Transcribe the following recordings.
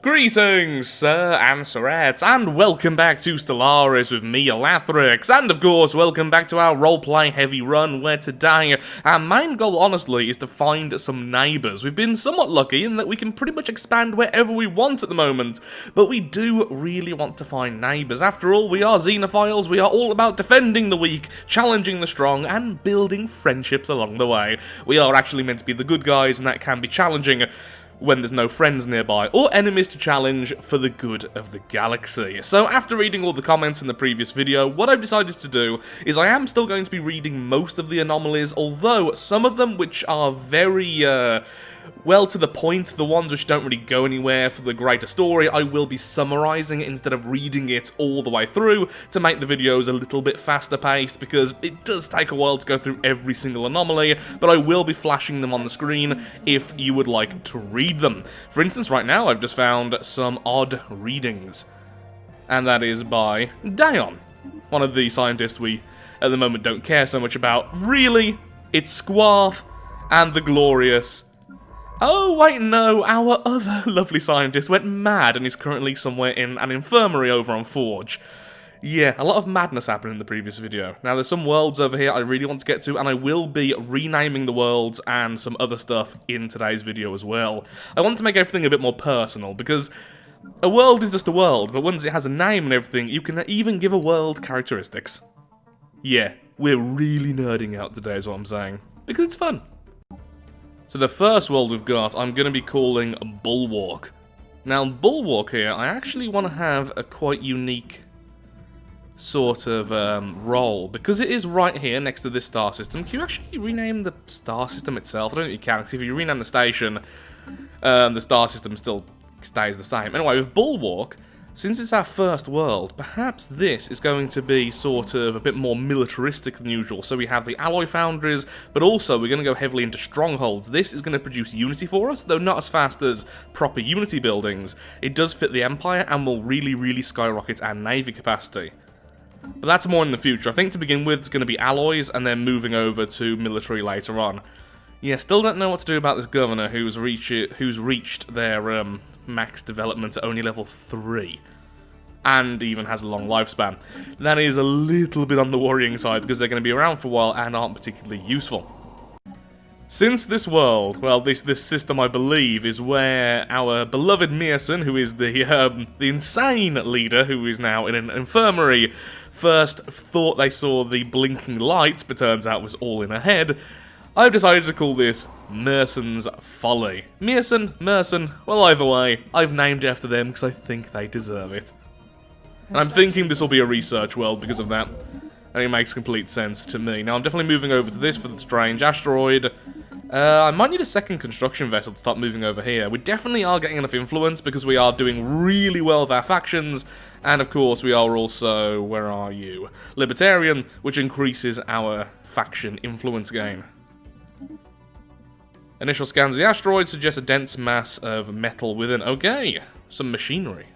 Greetings, sir and sirettes, and welcome back to Stellaris with me, Lathrix, and of course, welcome back to our roleplay heavy run, where today, our main goal, honestly, is to find some neighbours. We've been somewhat lucky in that we can pretty much expand wherever we want at the moment, but we do really want to find neighbours. After all, we are xenophiles, we are all about defending the weak, challenging the strong, and building friendships along the way. We are actually meant to be the good guys, and that can be challenging when there's no friends nearby, or enemies to challenge for the good of the galaxy. So after reading all the comments in the previous video, what I've decided to do is I am still going to be reading most of the anomalies, although some of them which are very, well to the point, the ones which don't really go anywhere for the greater story, I will be summarising instead of reading it all the way through to make the videos a little bit faster paced, because it does take a while to go through every single anomaly, but I will be flashing them on the screen if you would like to read them. For instance, right now I've just found some odd readings, and that is by Dayon, one of the scientists we at the moment don't care so much about. Really, it's Squath and the Glorious. Oh, wait, no, our other lovely scientist went mad and is currently somewhere in an infirmary over on Forge. Yeah, a lot of madness happened in the previous video. Now, there's some worlds over here I really want to get to, and I will be renaming the worlds and some other stuff in today's video as well. I want to make everything a bit more personal, because a world is just a world, but once it has a name and everything, you can even give a world characteristics. Yeah, we're really nerding out today is what I'm saying, because it's fun. So the first world we've got, I'm going to be calling Bulwark. Now, Bulwark here, I actually want to have a quite unique sort of role, because it is right here next to this star system. Can you actually rename the star system itself? I don't think you can, because if you rename the station, the star system still stays the same. Anyway, with Bulwark, since it's our first world, perhaps this is going to be sort of a bit more militaristic than usual. So we have the alloy foundries, but also we're going to go heavily into strongholds. This is going to produce unity for us, though not as fast as proper unity buildings. It does fit the Empire and will really, really skyrocket our navy capacity. But that's more in the future. I think to begin with, it's going to be alloys, and then moving over to military later on. Yeah, still don't know what to do about this governor who's reached their max development at only level 3. And even has a long lifespan. That is a little bit on the worrying side, because they're going to be around for a while and aren't particularly useful. Since this world, well, this system, I believe, is where our beloved Mearson, who is the insane leader, who is now in an infirmary, first thought they saw the blinking lights, but turns out was all in her head, I've decided to call this Mearson's Folly. Mearson, Merson, well, either way, I've named it after them because I think they deserve it. And I'm thinking this will be a research world because of that. And it makes complete sense to me. Now, I'm definitely moving over to this for the strange asteroid. I might need a second construction vessel to start moving over here. We definitely are getting enough influence because we are doing really well with our factions. And, of course, we are also, where are you? Libertarian, which increases our faction influence gain. Initial scans of the asteroid suggest a dense mass of metal within. Okay, some machinery.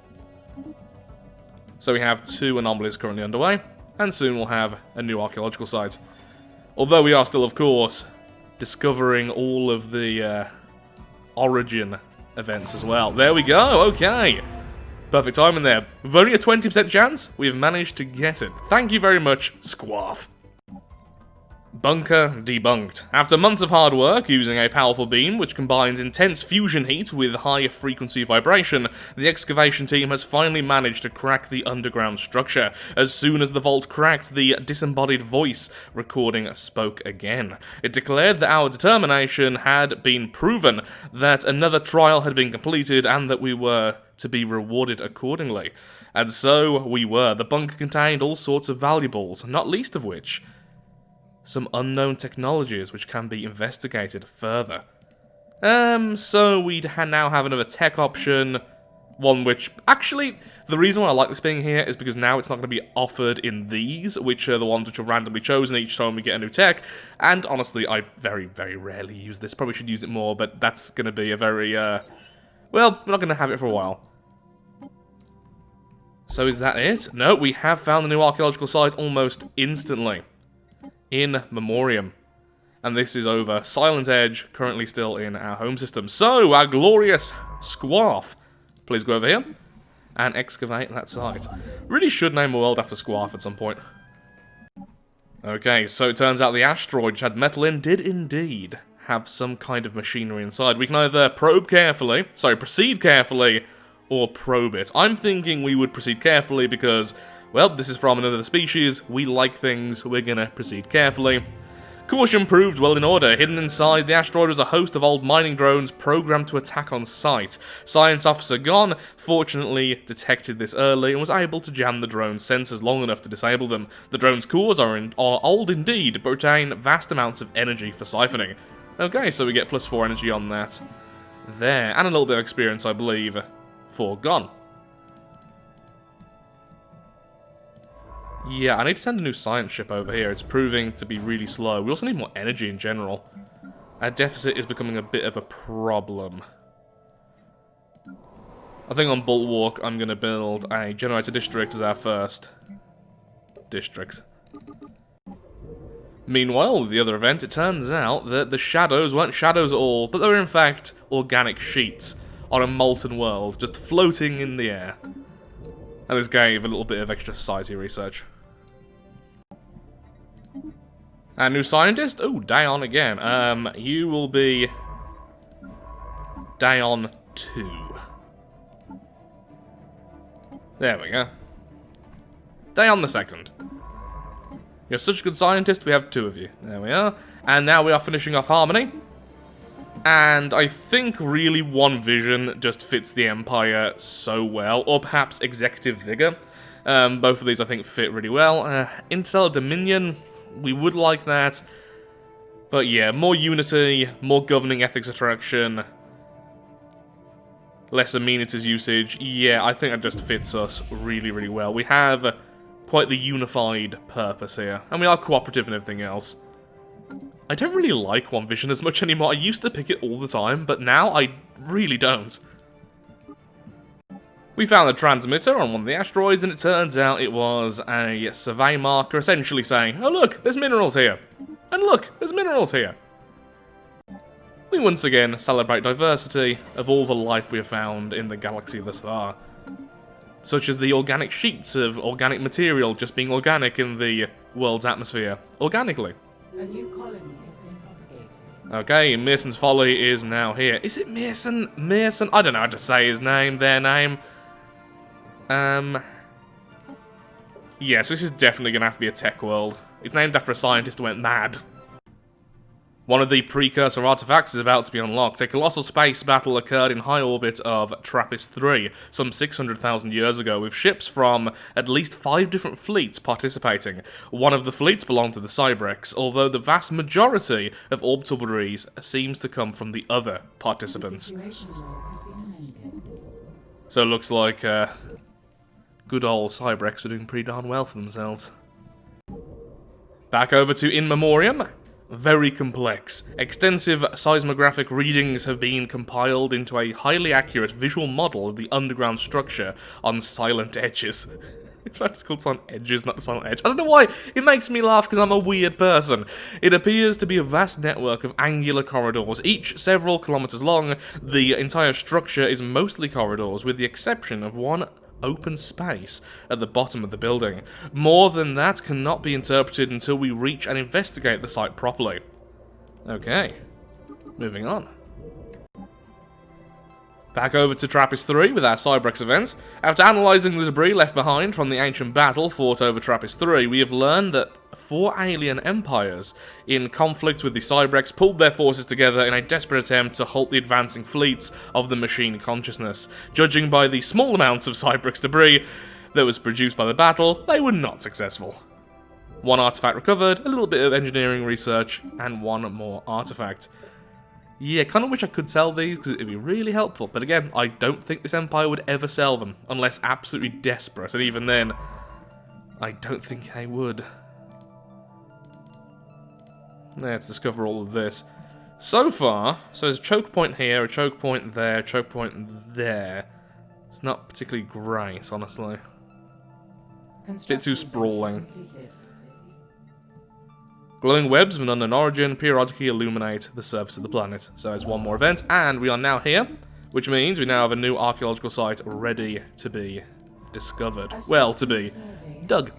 So we have 2 anomalies currently underway, and soon we'll have a new archaeological site. Although we are still, of course, discovering all of the origin events as well. There we go, okay. Perfect timing there. With only a 20% chance, we've managed to get it. Thank you very much, Squath. Bunker debunked. After months of hard work using a powerful beam which combines intense fusion heat with high frequency vibration, the excavation team has finally managed to crack the underground structure. As soon as the vault cracked, the disembodied voice recording spoke again. It declared that our determination had been proven, that another trial had been completed, and that we were to be rewarded accordingly. And so we were. The bunker contained all sorts of valuables, not least of which some unknown technologies which can be investigated further. So we now have another tech option, one which, actually, the reason why I like this being here is because now it's not going to be offered in these, which are the ones which are randomly chosen each time we get a new tech, and honestly, I very, very rarely use this. Probably should use it more, but that's going to be a very, well, we're not going to have it for a while. So is that it? No, we have found a new archaeological site almost instantly. Inmoriam. And this is over Silent Edge, currently still in our home system. So, our glorious Squath Please go over here and excavate that site. Really should name a world after Squath at some point. Okay, so it turns out the asteroid which had metal in did indeed have some kind of machinery inside. We can either proceed carefully, or probe it. I'm thinking we would proceed carefully because, well, this is from another species, we like things, we're gonna proceed carefully. Caution proved well in order. Hidden inside the asteroid was a host of old mining drones programmed to attack on sight. Science Officer Gon fortunately detected this early and was able to jam the drone's sensors long enough to disable them. The drone's cores are old indeed, but retain vast amounts of energy for siphoning. Okay, so we get +4 energy on that there, and a little bit of experience, I believe, for Gon. Yeah, I need to send a new science ship over here. It's proving to be really slow. We also need more energy in general. Our deficit is becoming a bit of a problem. I think on Bulwark, I'm going to build a generator district as our first district. Meanwhile, with the other event, it turns out that the shadows weren't shadows at all, but they were in fact organic sheets on a molten world, just floating in the air. And this gave a little bit of extra society research. Our new scientist? Oh, Dion again. You will be Dion 2. There we go. Dion the 2nd. You're such a good scientist, we have 2 of you. There we are. And now we are finishing off Harmony. And I think really one vision just fits the Empire so well. Or perhaps Executive Vigor. Both of these I think fit really well. Interstellar Dominion, we would like that. But yeah, more unity, more governing ethics attraction, less amenities usage. Yeah, I think that just fits us really, really well. We have quite the unified purpose here. And we are cooperative and everything else. I don't really like One Vision as much anymore. I used to pick it all the time, but now I really don't. We found a transmitter on one of the asteroids, and it turns out it was a survey marker essentially saying, oh look, there's minerals here. And look, there's minerals here. We once again celebrate diversity of all the life we have found in the galaxy thus far. Such as the organic sheets of organic material just being organic in the world's atmosphere. Organically. A new colony has been propagated. Okay, Mearson's Folly is now here. Is it Mearson? Mearson? I don't know how to say his name, their name. Yes, this is definitely going to have to be a tech world. It's named after a scientist who went mad. One of the precursor artifacts is about to be unlocked. A colossal space battle occurred in high orbit of TRAPPIST-3 some 600,000 years ago, with ships from at least 5 different fleets participating. One of the fleets belonged to the Cybrex, although the vast majority of orbital debris seems to come from the other participants. So it looks like good old Cybrex were doing pretty darn well for themselves. Back over to Inmoriam. Very complex. Extensive seismographic readings have been compiled into a highly accurate visual model of the underground structure on silent edges. That's called silent edges, not silent edge. I don't know why. It makes me laugh because I'm a weird person. It appears to be a vast network of angular corridors, each several kilometers long. The entire structure is mostly corridors, with the exception of one open space at the bottom of the building. More than that cannot be interpreted until we reach and investigate the site properly. Okay, moving on. Back over to TRAPPIST-3 with our Cybrex events. After analysing the debris left behind from the ancient battle fought over TRAPPIST-3, we have learned that 4 alien empires in conflict with the Cybrex pulled their forces together in a desperate attempt to halt the advancing fleets of the machine consciousness. Judging by the small amounts of Cybrex debris that was produced by the battle, they were not successful. 1 artifact recovered, a little bit of engineering research, and 1 more artifact. Yeah, kind of wish I could sell these, because it'd be really helpful. But again, I don't think this Empire would ever sell them, unless absolutely desperate. And even then, I don't think they would. Let's discover all of this. So far, so there's a choke point here, a choke point there, a choke point there. It's not particularly great, honestly. It's a bit too sprawling. Glowing webs of an unknown origin periodically illuminate the surface of the planet. So there's one more event, and we are now here which means we now have a new archaeological site ready to be discovered. Well, to be dug.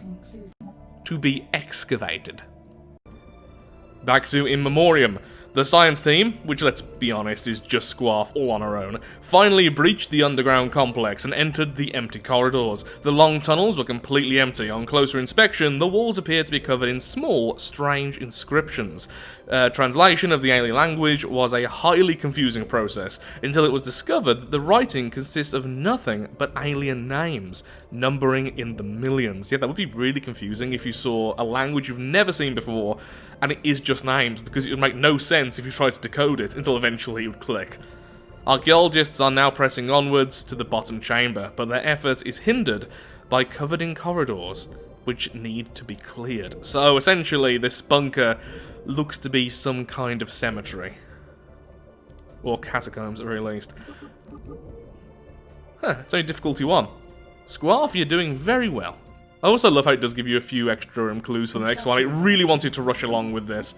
To be excavated. Back to Inmoriam. The science team, which let's be honest is just Squath all on her own, finally breached the underground complex and entered the empty corridors. The long tunnels were completely empty. On closer inspection, the walls appeared to be covered in small, strange inscriptions. Translation of the alien language was a highly confusing process, until it was discovered that the writing consists of nothing but alien names, numbering in the millions. Yeah, that would be really confusing if you saw a language you've never seen before, and it is just names, because it would make no sense if you tried to decode it, until eventually it would click. Archaeologists are now pressing onwards to the bottom chamber, but their effort is hindered by covered-in corridors, which need to be cleared. So essentially, this bunker looks to be some kind of cemetery. Or catacombs, at the very least. Huh, it's only difficulty 1. Squath, you're doing very well. I also love how it does give you a few extra clues for the next one. It really wants you to rush along with this.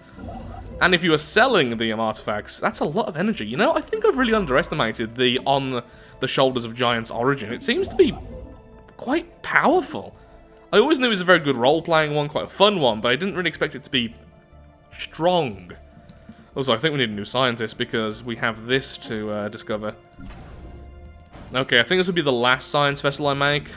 And if you are selling the artifacts, that's a lot of energy. You know, I think I've really underestimated the On the Shoulders of Giants origin. It seems to be quite powerful. I always knew it was a very good role-playing one, quite a fun one, but I didn't really expect it to be strong. Also, I think we need a new scientist because we have this to discover. Okay, I think this will be the last science vessel I make.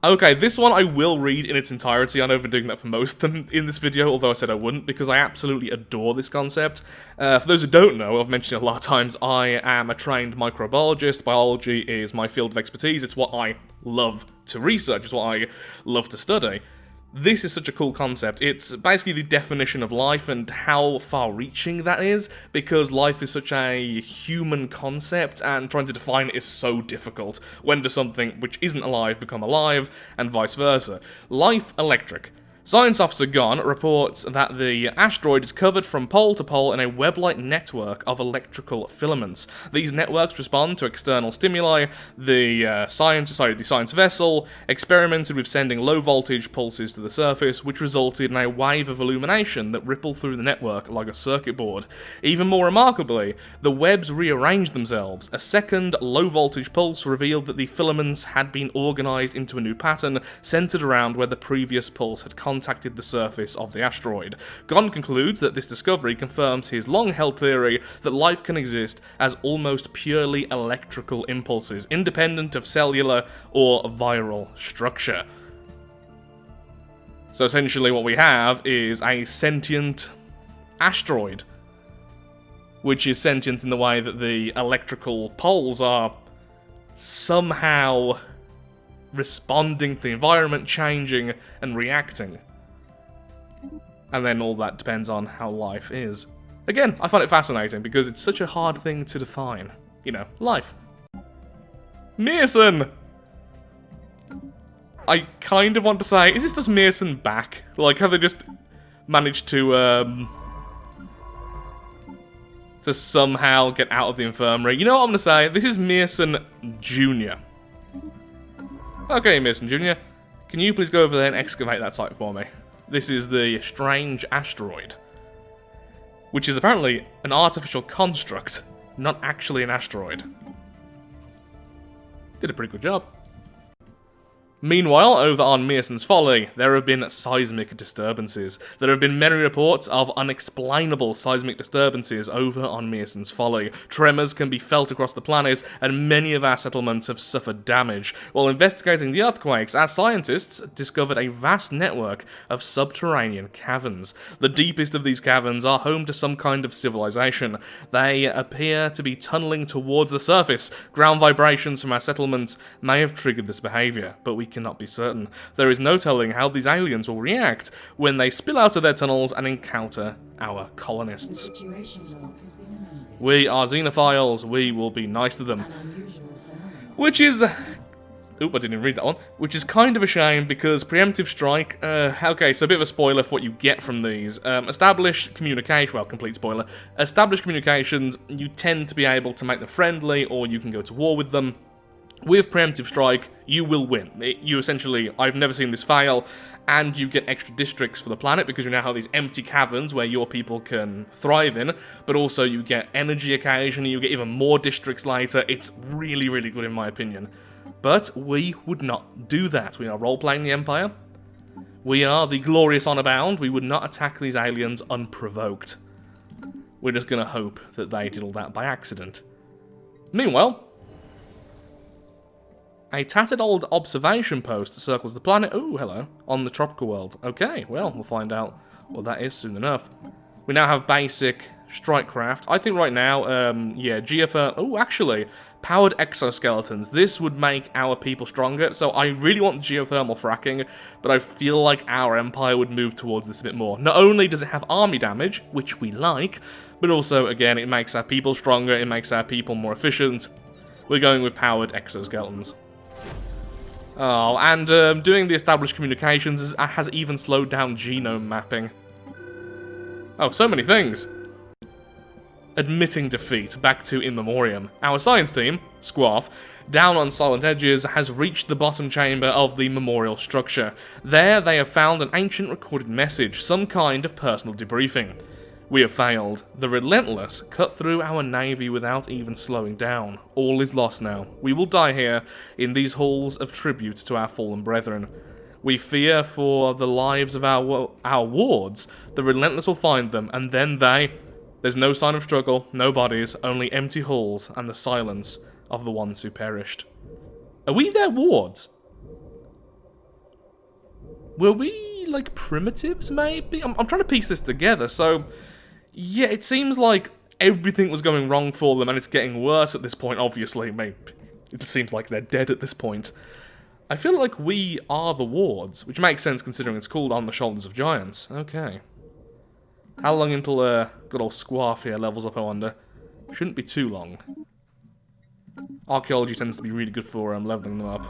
Okay, this one I will read in its entirety. I know I've been doing that for most of them in this video, although I said I wouldn't, because I absolutely adore this concept. For those who don't know, I've mentioned it a lot of times, I am a trained microbiologist. Biology is my field of expertise. It's what I love to research. It's what I love to study. This is such a cool concept. It's basically the definition of life and how far-reaching that is, because life is such a human concept, and trying to define it is so difficult. When does something which isn't alive become alive, and vice versa? Life electric. Science Officer Gon reports that the asteroid is covered from pole to pole in a web-like network of electrical filaments. These networks respond to external stimuli. The science vessel experimented with sending low-voltage pulses to the surface, which resulted in a wave of illumination that rippled through the network like a circuit board. Even more remarkably, the webs rearranged themselves. A second low-voltage pulse revealed that the filaments had been organized into a new pattern, centered around where the previous pulse had contacted the surface of the asteroid. Gon concludes that this discovery confirms his long-held theory that life can exist as almost purely electrical impulses, independent of cellular or viral structure. So essentially what we have is a sentient asteroid, which is sentient in the way that the electrical poles are somehow responding to the environment, changing and reacting. And then all that depends on how life is. Again, I find it fascinating because it's such a hard thing to define. You know, life. Mearson! I kind of want to say, is this just Mearson back? Like, have they just managed to somehow get out of the infirmary? You know what I'm going to say? This is Mearson Jr. Okay, Mearson Jr., can you please go over there and excavate that site for me? This is the strange asteroid, which is apparently an artificial construct, not actually an asteroid. Did a pretty good job. Meanwhile, over on Mearson's Folly, there have been seismic disturbances. There have been many reports of unexplainable seismic disturbances over on Mearson's Folly. Tremors can be felt across the planet, and many of our settlements have suffered damage. While investigating the earthquakes, our scientists discovered a vast network of subterranean caverns. The deepest of these caverns are home to some kind of civilization. They appear to be tunneling towards the surface. Ground vibrations from our settlements may have triggered this behaviour, but we cannot be certain. There is no telling how these aliens will react when they spill out of their tunnels and encounter our colonists. We are xenophiles, we will be nice to them. Which is... Oop, I didn't even read that one. Which is kind of a shame, because preemptive strike... okay, so a bit of a spoiler for what you get from these. Established communication... Well, complete spoiler. Established communications, you tend to be able to make them friendly, or you can go to war with them. With Preemptive Strike, you will win. You essentially, I've never seen this fail, and you get extra districts for the planet because you now have these empty caverns where your people can thrive in, but also you get energy occasionally, you get even more districts later. It's really, really good in my opinion. But we would not do that. We are role-playing the Empire. We are the glorious honor bound. We would not attack these aliens unprovoked. We're just going to hope that they did all that by accident. Meanwhile, a tattered old observation post circles the planet. Ooh, hello. On the tropical world. Okay, well, we'll find out what that is soon enough. We now have basic strike craft. I think right now, yeah, geothermal. Oh, actually, powered exoskeletons. This would make our people stronger. So I really want geothermal fracking, but I feel like our empire would move towards this a bit more. Not only does it have army damage, which we like, but also, again, it makes our people stronger. It makes our people more efficient. We're going with powered exoskeletons. Oh, and doing the established communications has even slowed down genome mapping. Oh, so many things. Admitting defeat, back to Inmoriam. Our science team, Squath, down on Silent Edges, has reached the bottom chamber of the memorial structure. There, they have found an ancient recorded message, some kind of personal debriefing. We have failed. The Relentless cut through our navy without even slowing down. All is lost now. We will die here, in these halls of tribute to our fallen brethren. We fear for the lives of our wards. The Relentless will find them, and then there's no sign of struggle, no bodies, only empty halls and the silence of the ones who perished. Are we their wards? Were we, like, primitives, maybe? I'm trying to piece this together, so yeah, it seems like everything was going wrong for them, and it's getting worse at this point, obviously. Maybe it seems like they're dead at this point. I feel like we are the wards, which makes sense considering it's called On the Shoulders of Giants. Okay. How long until good old Squath here levels up, I wonder? Shouldn't be too long. Archaeology tends to be really good for leveling them up.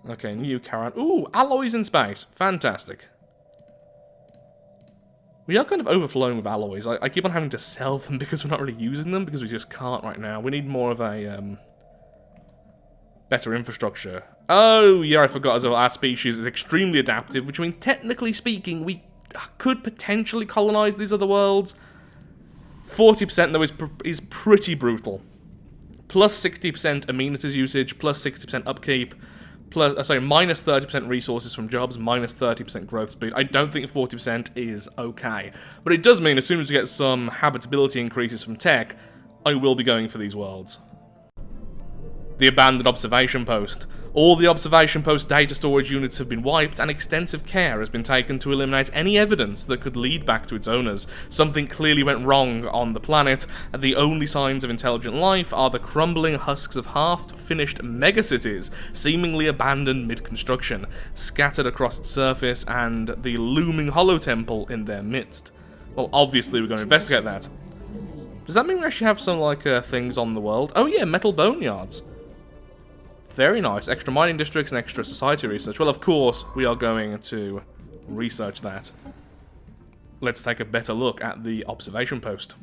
Okay, new Charon. Ooh, alloys in space. Fantastic. We are kind of overflowing with alloys. I keep on having to sell them because we're not really using them, because we just can't right now. We need more of a better infrastructure. Oh, yeah, I forgot as well. Our species is extremely adaptive, which means technically speaking, we could potentially colonize these other worlds. 40% though is pretty brutal. Plus 60% amenities usage, plus 60% upkeep, plus minus 30% resources from jobs, minus 30% growth speed. I don't think 40% is okay, but it does mean as soon as we get some habitability increases from tech, I will be going for these worlds. The abandoned observation post. All the observation post data storage units have been wiped, and extensive care has been taken to eliminate any evidence that could lead back to its owners. Something clearly went wrong on the planet, and the only signs of intelligent life are the crumbling husks of half-finished megacities, seemingly abandoned mid-construction, scattered across its surface, and the looming hollow temple in their midst. Well, obviously we're going to investigate that. Does that mean we actually have some, like, things on the world? Oh yeah, metal boneyards. Very nice. Extra mining districts and extra society research. Well, of course, we are going to research that. Let's take a better look at the observation post.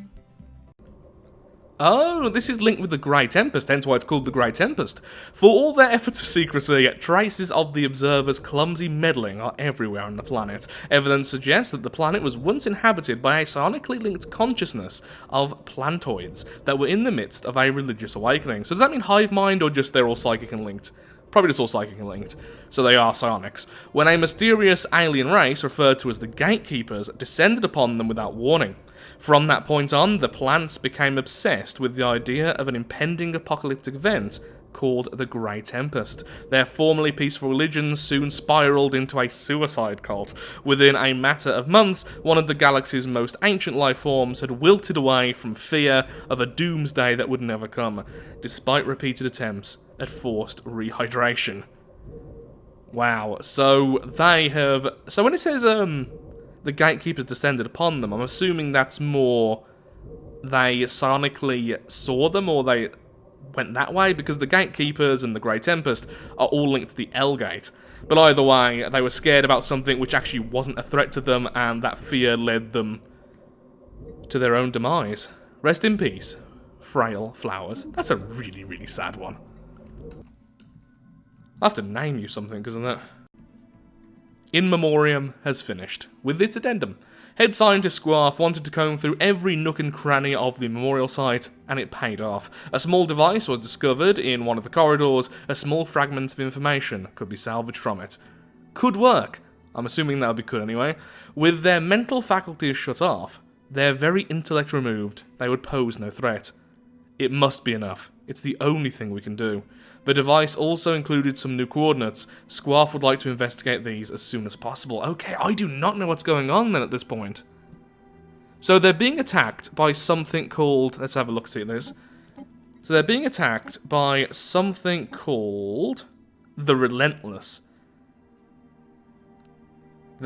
Oh, this is linked with the Grey Tempest, hence why it's called the Grey Tempest. For all their efforts of secrecy, traces of the observer's clumsy meddling are everywhere on the planet. Evidence suggests that the planet was once inhabited by a psionically linked consciousness of plantoids that were in the midst of a religious awakening. So does that mean hive mind, or just they're all psychic and linked? Probably just all psychic and linked. So they are psionics. When a mysterious alien race, referred to as the Gatekeepers, descended upon them without warning. From that point on, the plants became obsessed with the idea of an impending apocalyptic event called the Grey Tempest. Their formerly peaceful religion soon spiraled into a suicide cult. Within a matter of months, one of the galaxy's most ancient life forms had wilted away from fear of a doomsday that would never come, despite repeated attempts at forced rehydration. Wow, so they have... So when it says, the Gatekeepers descended upon them, I'm assuming that's more they psionically saw them, or they went that way, because the Gatekeepers and the Grey Tempest are all linked to the L-Gate. But either way, they were scared about something which actually wasn't a threat to them, and that fear led them to their own demise. Rest in peace, frail flowers. That's a really, really sad one. I'll have to name you something because of that. Inmoriam has finished, with its addendum. Head scientist Squath wanted to comb through every nook and cranny of the memorial site, and it paid off. A small device was discovered in one of the corridors. A small fragment of information could be salvaged from it. Could work. I'm assuming that would be good anyway. With their mental faculties shut off, their very intellect removed, they would pose no threat. It must be enough. It's the only thing we can do. The device also included some new coordinates. Squath would like to investigate these as soon as possible. Okay, I do not know what's going on then at this point. So they're being attacked by something called... Let's have a look, see at this. So they're being attacked by something called the Relentless.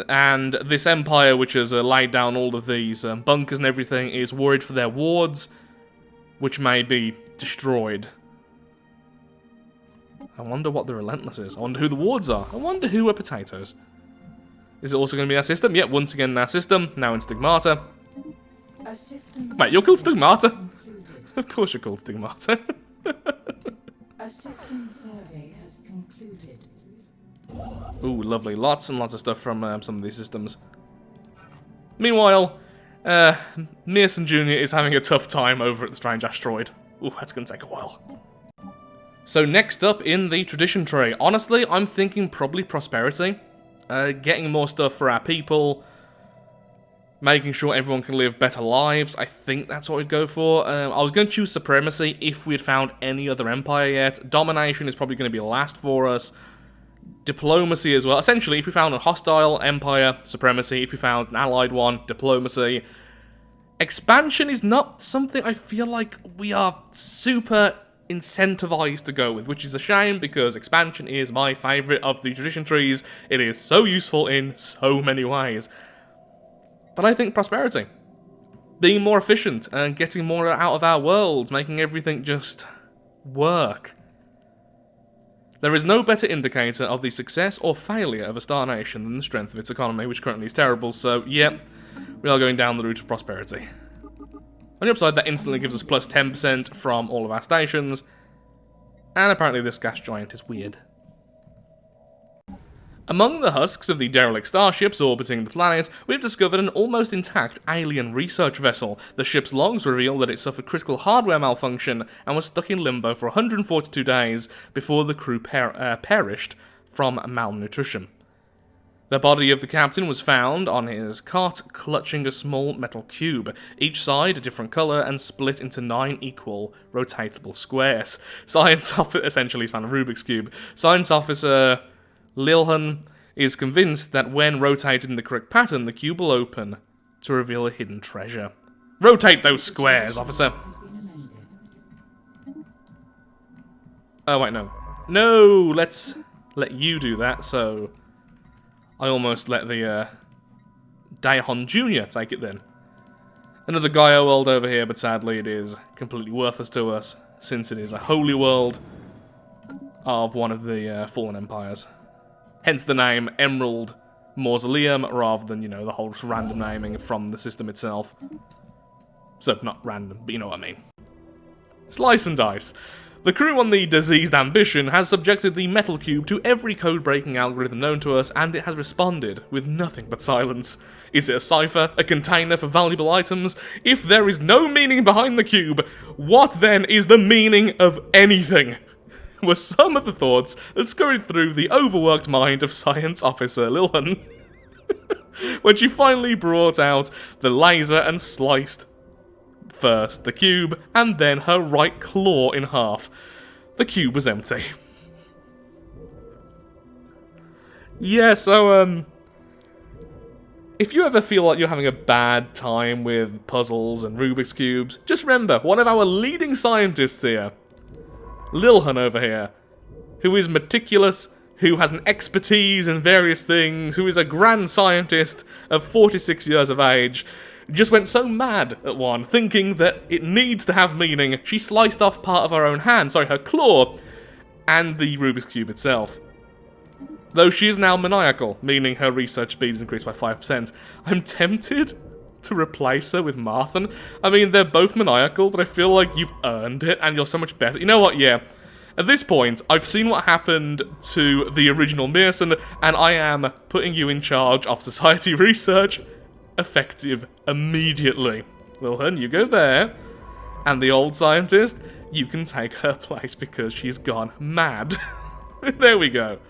And this empire, which has laid down all of these bunkers and everything, is worried for their wards, which may be destroyed. I wonder what the Relentless is. I wonder who the wards are. I wonder who are potatoes. Is it also going to be our system? Yep, once again in our system. Now in Stigmata. Wait, you're called Stigmata? Of course you're called Stigmata. A system survey has concluded. Ooh, lovely. Lots and lots of stuff from some of these systems. Meanwhile, Mearson Jr. is having a tough time over at the strange asteroid. Ooh, that's going to take a while. So next up in the tradition tree, honestly, I'm thinking probably prosperity. Getting more stuff for our people. Making sure everyone can live better lives. I think that's what we'd go for. I was going to choose supremacy if we had found any other empire yet. Domination is probably going to be last for us. Diplomacy as well. Essentially, if we found a hostile empire, supremacy. If we found an allied one, diplomacy. Expansion is not something I feel like we are super incentivized to go with, which is a shame because expansion is my favourite of the tradition trees. It is so useful in so many ways. But I think prosperity. Being more efficient and getting more out of our world, making everything just work. There is no better indicator of the success or failure of a star nation than the strength of its economy, which currently is terrible, so yeah, we are going down the route of prosperity. On the upside, that instantly gives us plus 10% from all of our stations, and apparently this gas giant is weird. Among the husks of the derelict starships orbiting the planet, we've discovered an almost intact alien research vessel. The ship's logs reveal that it suffered critical hardware malfunction and was stuck in limbo for 142 days before the crew perished from malnutrition. The body of the captain was found on his cot, clutching a small metal cube, each side a different colour and split into 9 equal, rotatable squares. Essentially he's found a Rubik's Cube. Science officer Lilhan is convinced that when rotated in the correct pattern, the cube will open to reveal a hidden treasure. Rotate those squares, officer! Oh, wait, no. No! Let's let you do that, so... I almost let the, Daihon Jr. take it then. Another Gaia world over here, but sadly it is completely worthless to us, since it is a holy world of one of the fallen empires. Hence the name Emerald Mausoleum, rather than, you know, the whole random naming from the system itself. So, not random, but you know what I mean. Slice and dice. The crew on the Diseased Ambition has subjected the metal cube to every code-breaking algorithm known to us, and it has responded with nothing but silence. Is it a cipher? A container for valuable items? If there is no meaning behind the cube, what then is the meaning of anything? Were some of the thoughts that scurried through the overworked mind of Science Officer Lilhan when she finally brought out the laser and sliced first the cube and then her right claw in half. The cube was empty. Yeah, so if you ever feel like you're having a bad time with puzzles and Rubik's Cubes, just remember, one of our leading scientists here, Lilhan over here, who is meticulous, who has an expertise in various things, who is a grand scientist of 46 years of age, just went so mad at one, thinking that it needs to have meaning, she sliced off part of her own hand, sorry, her claw, and the Rubik's Cube itself. Though she is now maniacal, meaning her research speed is increased by 5%, I'm tempted to replace her with Marthan. I mean, they're both maniacal, but I feel like you've earned it, and you're so much better. You know what, yeah. At this point, I've seen what happened to the original Mearson, and I am putting you in charge of society research, effective immediately. Wilhelm, you go there, and the old scientist, you can take her place because she's gone mad. There we go.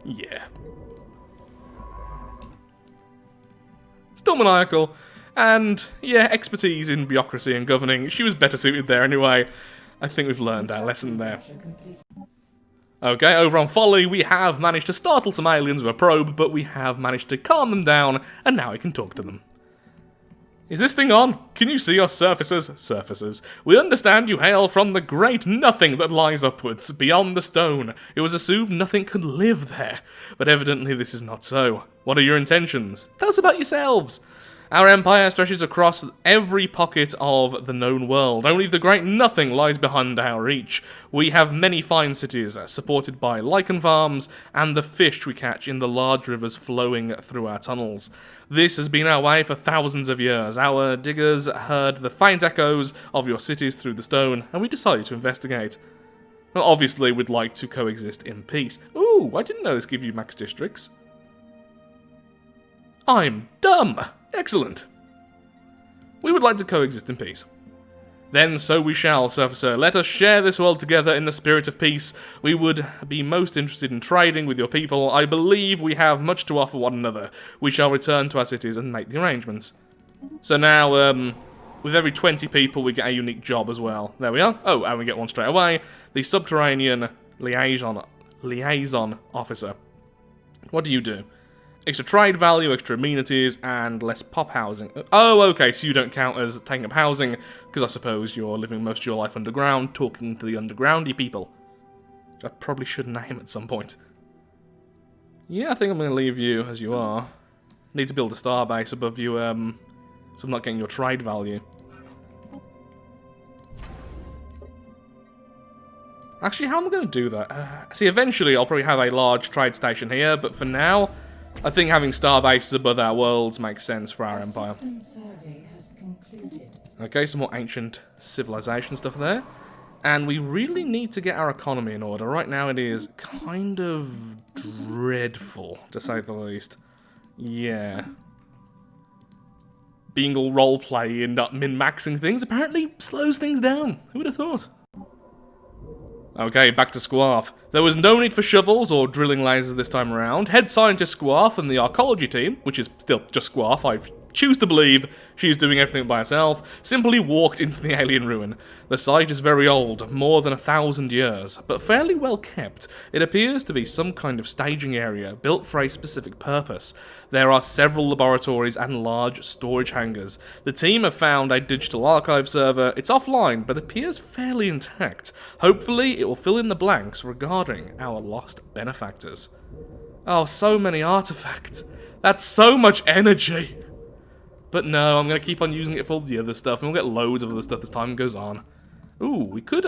Yeah. Still maniacal, and yeah, expertise in bureaucracy and governing. She was better suited there anyway. I think we've learned our lesson there. Okay, over on Folly, we have managed to startle some aliens with a probe, but we have managed to calm them down, and now we can talk to them. Is this thing on? Can you see your surfaces? Surfaces. We understand you hail from the great nothing that lies upwards, beyond the stone. It was assumed nothing could live there, but evidently this is not so. What are your intentions? Tell us about yourselves. Our empire stretches across every pocket of the known world. Only the great nothing lies beyond our reach. We have many fine cities, supported by lichen farms, and the fish we catch in the large rivers flowing through our tunnels. This has been our way for thousands of years. Our diggers heard the faint echoes of your cities through the stone, and we decided to investigate. Well, obviously, we'd like to coexist in peace. Ooh, I didn't know this gave you max districts. I'm dumb! Excellent. We would like to coexist in peace. Then so we shall, Surfacer. Let us share this world together in the spirit of peace. We would be most interested in trading with your people. I believe we have much to offer one another. We shall return to our cities and make the arrangements. So now, with every 20 people, we get a unique job as well. There we are. Oh, and we get one straight away. The subterranean liaison officer. What do you do? Extra trade value, extra amenities, and less pop housing. Oh, okay, so you don't count as taking up housing, because I suppose you're living most of your life underground, talking to the undergroundy people. Which I probably should name at some point. Yeah, I think I'm going to leave you as you are. Need to build a starbase above you, so I'm not getting your trade value. Actually, how am I going to do that? See, eventually I'll probably have a large trade station here, but for now, I think having star bases above our worlds makes sense for our empire. Okay, some more ancient civilization stuff there. And we really need to get our economy in order. Right now it is kind of dreadful, to say the least. Yeah. Being all roleplay and not min-maxing things apparently slows things down. Who would have thought? Okay, back to Squath. There was no need for shovels or drilling lasers this time around. Head scientist Squath and the archaeology team, which is still just Squath, I choose to believe she's doing everything by herself, simply walked into the alien ruin. The site is very old, more than 1,000 years, but fairly well kept. It appears to be some kind of staging area, built for a specific purpose. There are several laboratories and large storage hangars. The team have found a digital archive server. It's offline, but appears fairly intact. Hopefully, it will fill in the blanks regarding our lost benefactors. Oh, so many artifacts. That's so much energy. But no, I'm going to keep on using it for all the other stuff, and we'll get loads of other stuff as time goes on. Ooh, we could,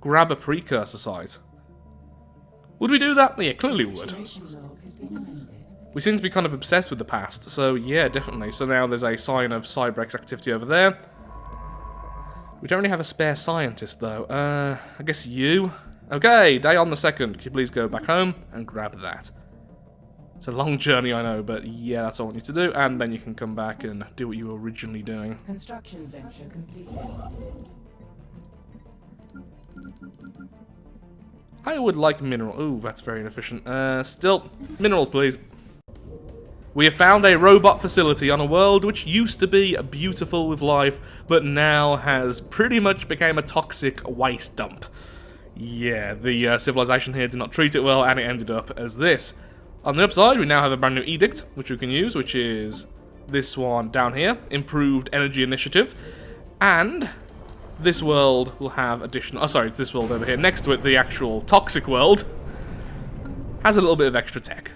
grab a precursor site. Would we do that? Yeah, clearly we would. We seem to be kind of obsessed with the past, so yeah, definitely. So now there's a sign of Cybrex activity over there. We don't really have a spare scientist, though. I guess you? Okay, day on the 2nd. Can you please go back home and grab that? It's a long journey, I know, but yeah, that's all I want you to do, and then you can come back and do what you were originally doing. Construction venture completed. I would like mineral. Ooh, that's very inefficient. Still, minerals, please. We have found a robot facility on a world which used to be beautiful with life, but now has pretty much become a toxic waste dump. Yeah, the civilization here did not treat it well, and it ended up as this. On the upside, we now have a brand new edict, which we can use, which is this one down here, Improved Energy Initiative, and this world will have additional, oh sorry, it's this world over here, next to it, the actual toxic world, has a little bit of extra tech.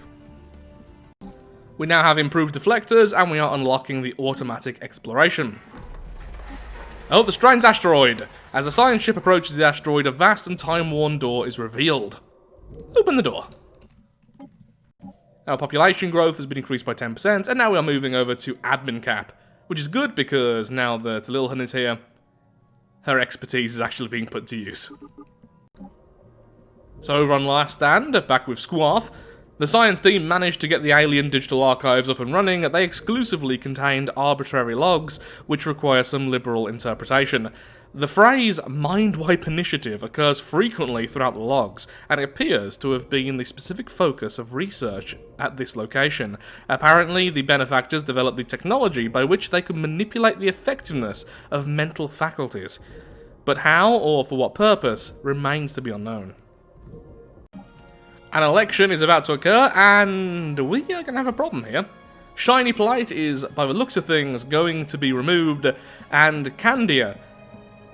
We now have improved deflectors, and we are unlocking the automatic exploration. Oh, the strange asteroid! As the science ship approaches the asteroid, a vast and time-worn door is revealed. Open the door. Our population growth has been increased by 10%, and now we are moving over to admin cap, which is good because now that Lilhan is here, her expertise is actually being put to use. So over on Last Stand, back with Squath, the science team managed to get the alien digital archives up and running. They exclusively contained arbitrary logs, which require some liberal interpretation. The phrase "mind wipe initiative" occurs frequently throughout the logs, and it appears to have been the specific focus of research at this location. Apparently, the benefactors developed the technology by which they could manipulate the effectiveness of mental faculties. But how, or for what purpose, remains to be unknown. An election is about to occur, and we are going to have a problem here. Shiny Plate is, by the looks of things, going to be removed, and Candia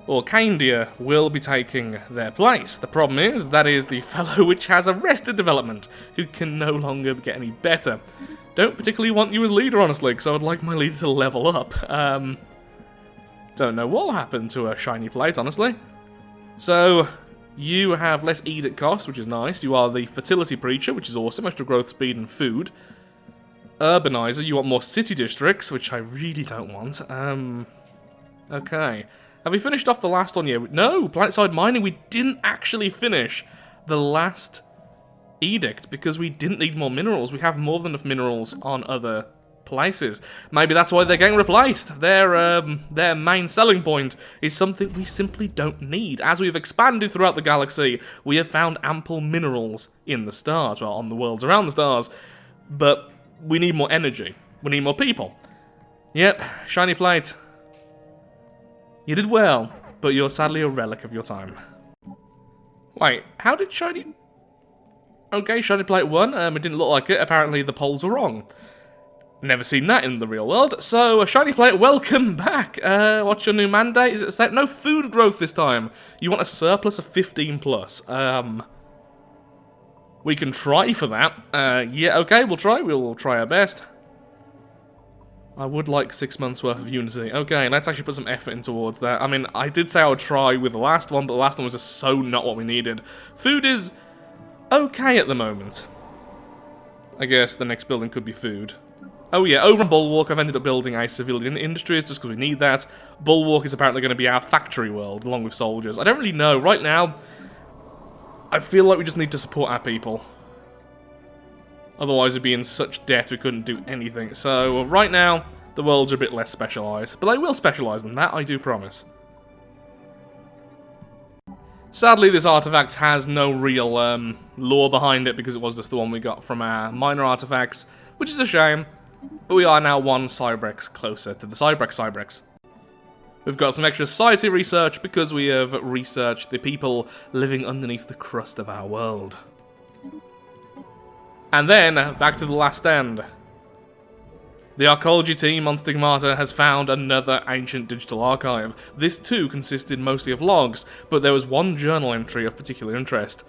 will be taking their place. The problem is, that is the fellow which has arrested development, who can no longer get any better. Don't particularly want you as leader, honestly, because I would like my leader to level up. Don't know what will happen to a Shiny Plate, honestly. So, you have less edict cost, which is nice. You are the Fertility Preacher, which is awesome, extra growth speed and food. Urbanizer, you want more city districts, which I really don't want. Okay. Have we finished off the last one yet? No, Planetside Mining, we didn't actually finish the last edict because we didn't need more minerals. We have more than enough minerals on other places. Maybe that's why they're getting replaced. Their main selling point is something we simply don't need. As we've expanded throughout the galaxy, we have found ample minerals in the stars, well, on the worlds around the stars, but we need more energy. We need more people. Yep, Shiny Plate. You did well, but you're sadly a relic of your time. Wait, how did Shiny... Okay, Shiny Plate won. It didn't look like it. Apparently the polls were wrong. Never seen that in the real world. So, Shiny Plate, welcome back. What's your new mandate? Is it no food growth this time? You want a surplus of 15 plus. We can try for that. Yeah, okay, we'll try. We'll try our best. I would like 6 months worth of Unity. Okay, let's actually put some effort in towards that. I mean, I did say I would try with the last one, but the last one was just so not what we needed. Food is okay at the moment. I guess the next building could be food. Oh yeah, over on Bulwark, I've ended up building a civilian industries just because we need that. Bulwark is apparently going to be our factory world, along with soldiers. I don't really know. Right now, I feel like we just need to support our people. Otherwise, we'd be in such debt we couldn't do anything. So, right now, the worlds are a bit less specialised. But I will specialise in that, I do promise. Sadly, this artifact has no real lore behind it because it was just the one we got from our minor artifacts, which is a shame. But we are now one Cybrex closer to the Cybrex. We've got some extra society research because we have researched the people living underneath the crust of our world. And then, back to the Last Stand. The archaeology team on Stigmata has found another ancient digital archive. This too consisted mostly of logs, but there was one journal entry of particular interest.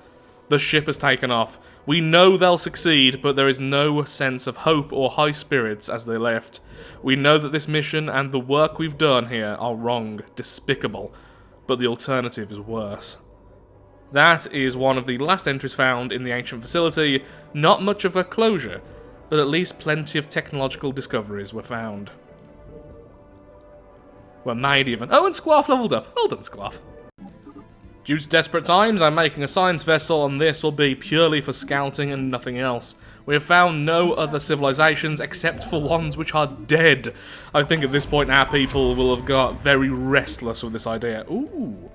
The ship has taken off. We know they'll succeed, but there is no sense of hope or high spirits as they left. We know that this mission and the work we've done here are wrong, despicable, but the alternative is worse. That is one of the last entries found in the ancient facility. Not much of a closure, but at least plenty of technological discoveries were found. Were made even. Oh, and Squath leveled up. Well done, Squath. Due to desperate times, I'm making a science vessel, and this will be purely for scouting and nothing else. We have found no other civilizations except for ones which are dead. I think at this point our people will have got very restless with this idea. Ooh.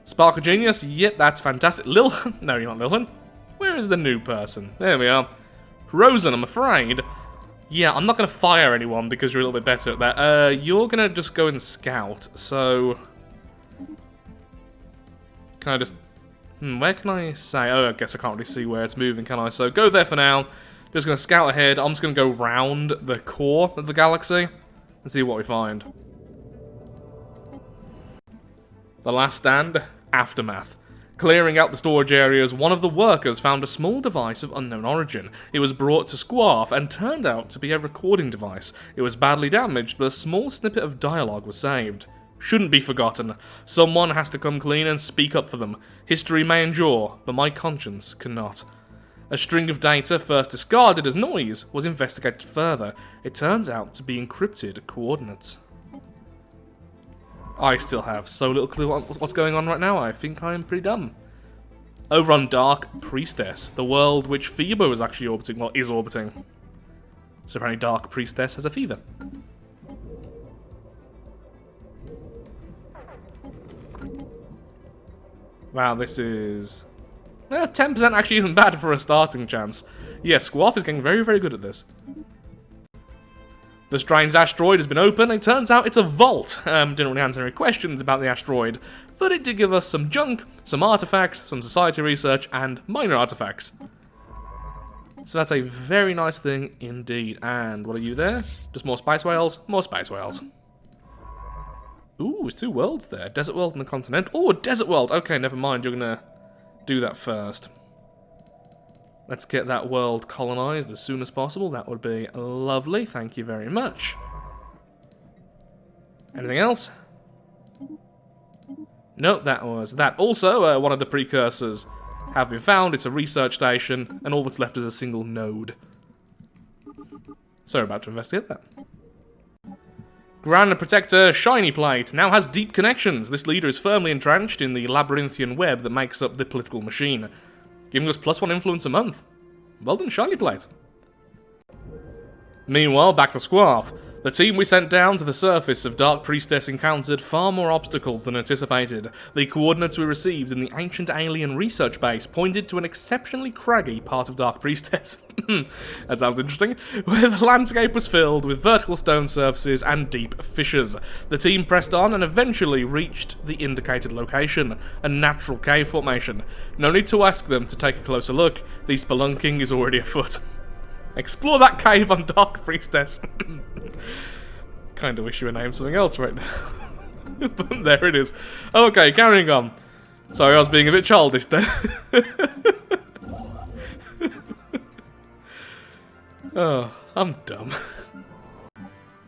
Spark of Genius? Yep, that's fantastic. Lilhan? No, you're not Lilhan. Where is the new person? There we are. Rosen, I'm afraid. Yeah, I'm not going to fire anyone because you're a little bit better at that. You're going to just go and scout, so... Can I just... where can I say... Oh, I guess I can't really see where it's moving, can I? So go there for now. Just going to scout ahead. I'm just going to go round the core of the galaxy and see what we find. The Last Stand, Aftermath. Clearing out the storage areas, one of the workers found a small device of unknown origin. It was brought to Squath and turned out to be a recording device. It was badly damaged, but a small snippet of dialogue was saved. Shouldn't be forgotten. Someone has to come clean and speak up for them. History may endure, but my conscience cannot. A string of data, first discarded as noise, was investigated further. It turns out to be encrypted coordinates. I still have so little clue what's going on right now. I think I'm pretty dumb. over on Dark Priestess, the world which Phoebe is actually orbiting, well, is orbiting. So apparently Dark Priestess has a fever. Wow, this is... Well, 10% actually isn't bad for a starting chance. Yeah, Squath is getting very, very good at this. The strange asteroid has been opened, and it turns out it's a vault. Didn't really answer any questions about the asteroid, but it did give us some junk, some artifacts, some society research, and minor artifacts. So that's a very nice thing indeed. And what are you there? Just more space whales? More space whales. Ooh, there's 2 worlds there. Desert world and the continent. Oh, a desert world! Okay, never mind, you're gonna do that first. Let's get that world colonized as soon as possible. That would be lovely. Thank you very much. Anything else? Nope, that was that. Also, one of the precursors have been found. It's a research station, and all that's left is a single node. So we're about to investigate that. Grand Protector Shiny Plate now has deep connections. This leader is firmly entrenched in the labyrinthian web that makes up the political machine, giving us +1 influence a month. Well done, Shiny Plate. Meanwhile, back to Squath. The team we sent down to the surface of Dark Priestess encountered far more obstacles than anticipated. The coordinates we received in the ancient alien research base pointed to an exceptionally craggy part of Dark Priestess. That sounds interesting. Where the landscape was filled with vertical stone surfaces and deep fissures. The team pressed on and eventually reached the indicated location, a natural cave formation. No need to ask them to take a closer look. The spelunking is already afoot. Explore that cave on Dark Priestess. Kinda wish you were named something else right now. But there it is. Okay, carrying on. Sorry, I was being a bit childish there. Oh, I'm dumb.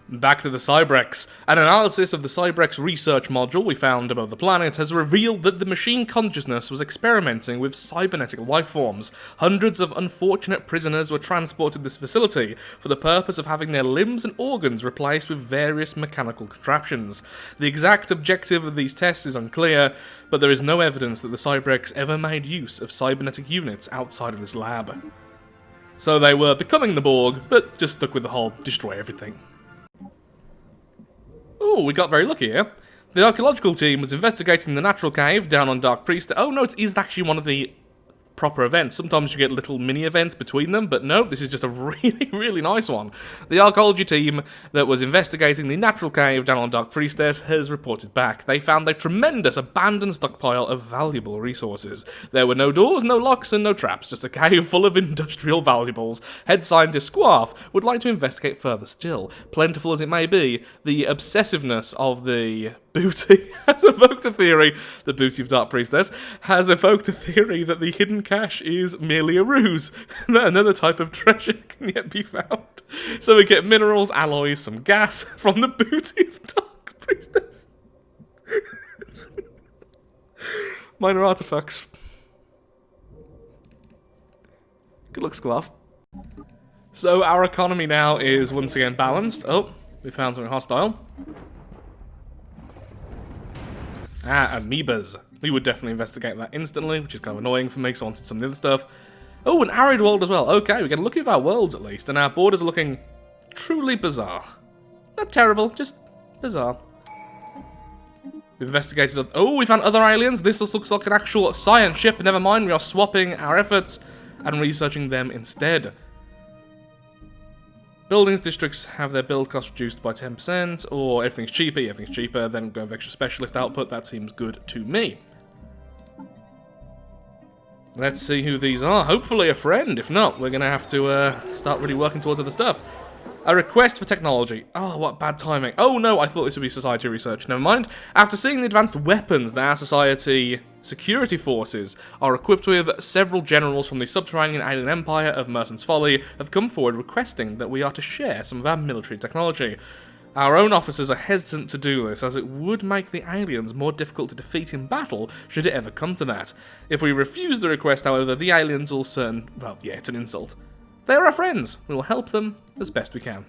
Back to the Cybrex. An analysis of the Cybrex research module we found above the planet has revealed that the machine consciousness was experimenting with cybernetic lifeforms. Hundreds of unfortunate prisoners were transported to this facility for the purpose of having their limbs and organs replaced with various mechanical contraptions. The exact objective of these tests is unclear, but there is no evidence that the Cybrex ever made use of cybernetic units outside of this lab. So they were becoming the Borg, but just stuck with the whole destroy everything. Oh, we got very lucky here. The archaeological team was investigating the natural cave down on Dark Priestess. Oh no, it is actually one of the proper events. Sometimes you get little mini events between them, but no, this is just a really, really nice one. The archaeology team that was investigating the natural cave down on Dark Priestess has reported back. They found a tremendous abandoned stockpile of valuable resources. There were no doors, no locks, and no traps, just a cave full of industrial valuables. Head scientist Squath would like to investigate further still. Plentiful as it may be, the obsessiveness of the booty has evoked a theory, the booty of Dark Priestess, has evoked a theory that the hidden cache is merely a ruse, and that another type of treasure can yet be found. So we get minerals, alloys, some gas from the booty of Dark Priestess. Minor artifacts. Good luck, Squath. So our economy now is once again balanced. Oh, we found something hostile. Ah, amoebas. We would definitely investigate that instantly, which is kind of annoying for me, so I wanted some of the other stuff. Oh, an arid world as well. Okay, we get a look at our worlds at least, and our borders are looking truly bizarre. Not terrible, just bizarre. We've investigated... Oh, we found other aliens. This looks like an actual science ship. Never mind, we are swapping our efforts and researching them instead. Buildings districts have their build cost reduced by 10%, or everything's cheaper, then go with extra specialist output. That seems good to me. Let's see who these are. Hopefully a friend. If not, we're going to have to start really working towards other stuff. A request for technology. Oh, what bad timing. Oh no, I thought this would be society research. Never mind. After seeing the advanced weapons that our society security forces are equipped with, several generals from the subterranean alien empire of Mercen's Folly have come forward requesting that we are to share some of our military technology. Our own officers are hesitant to do this, as it would make the aliens more difficult to defeat in battle should it ever come to that. If we refuse the request, however, the aliens will well, yeah, it's an insult. They are our friends. We will help them as best we can.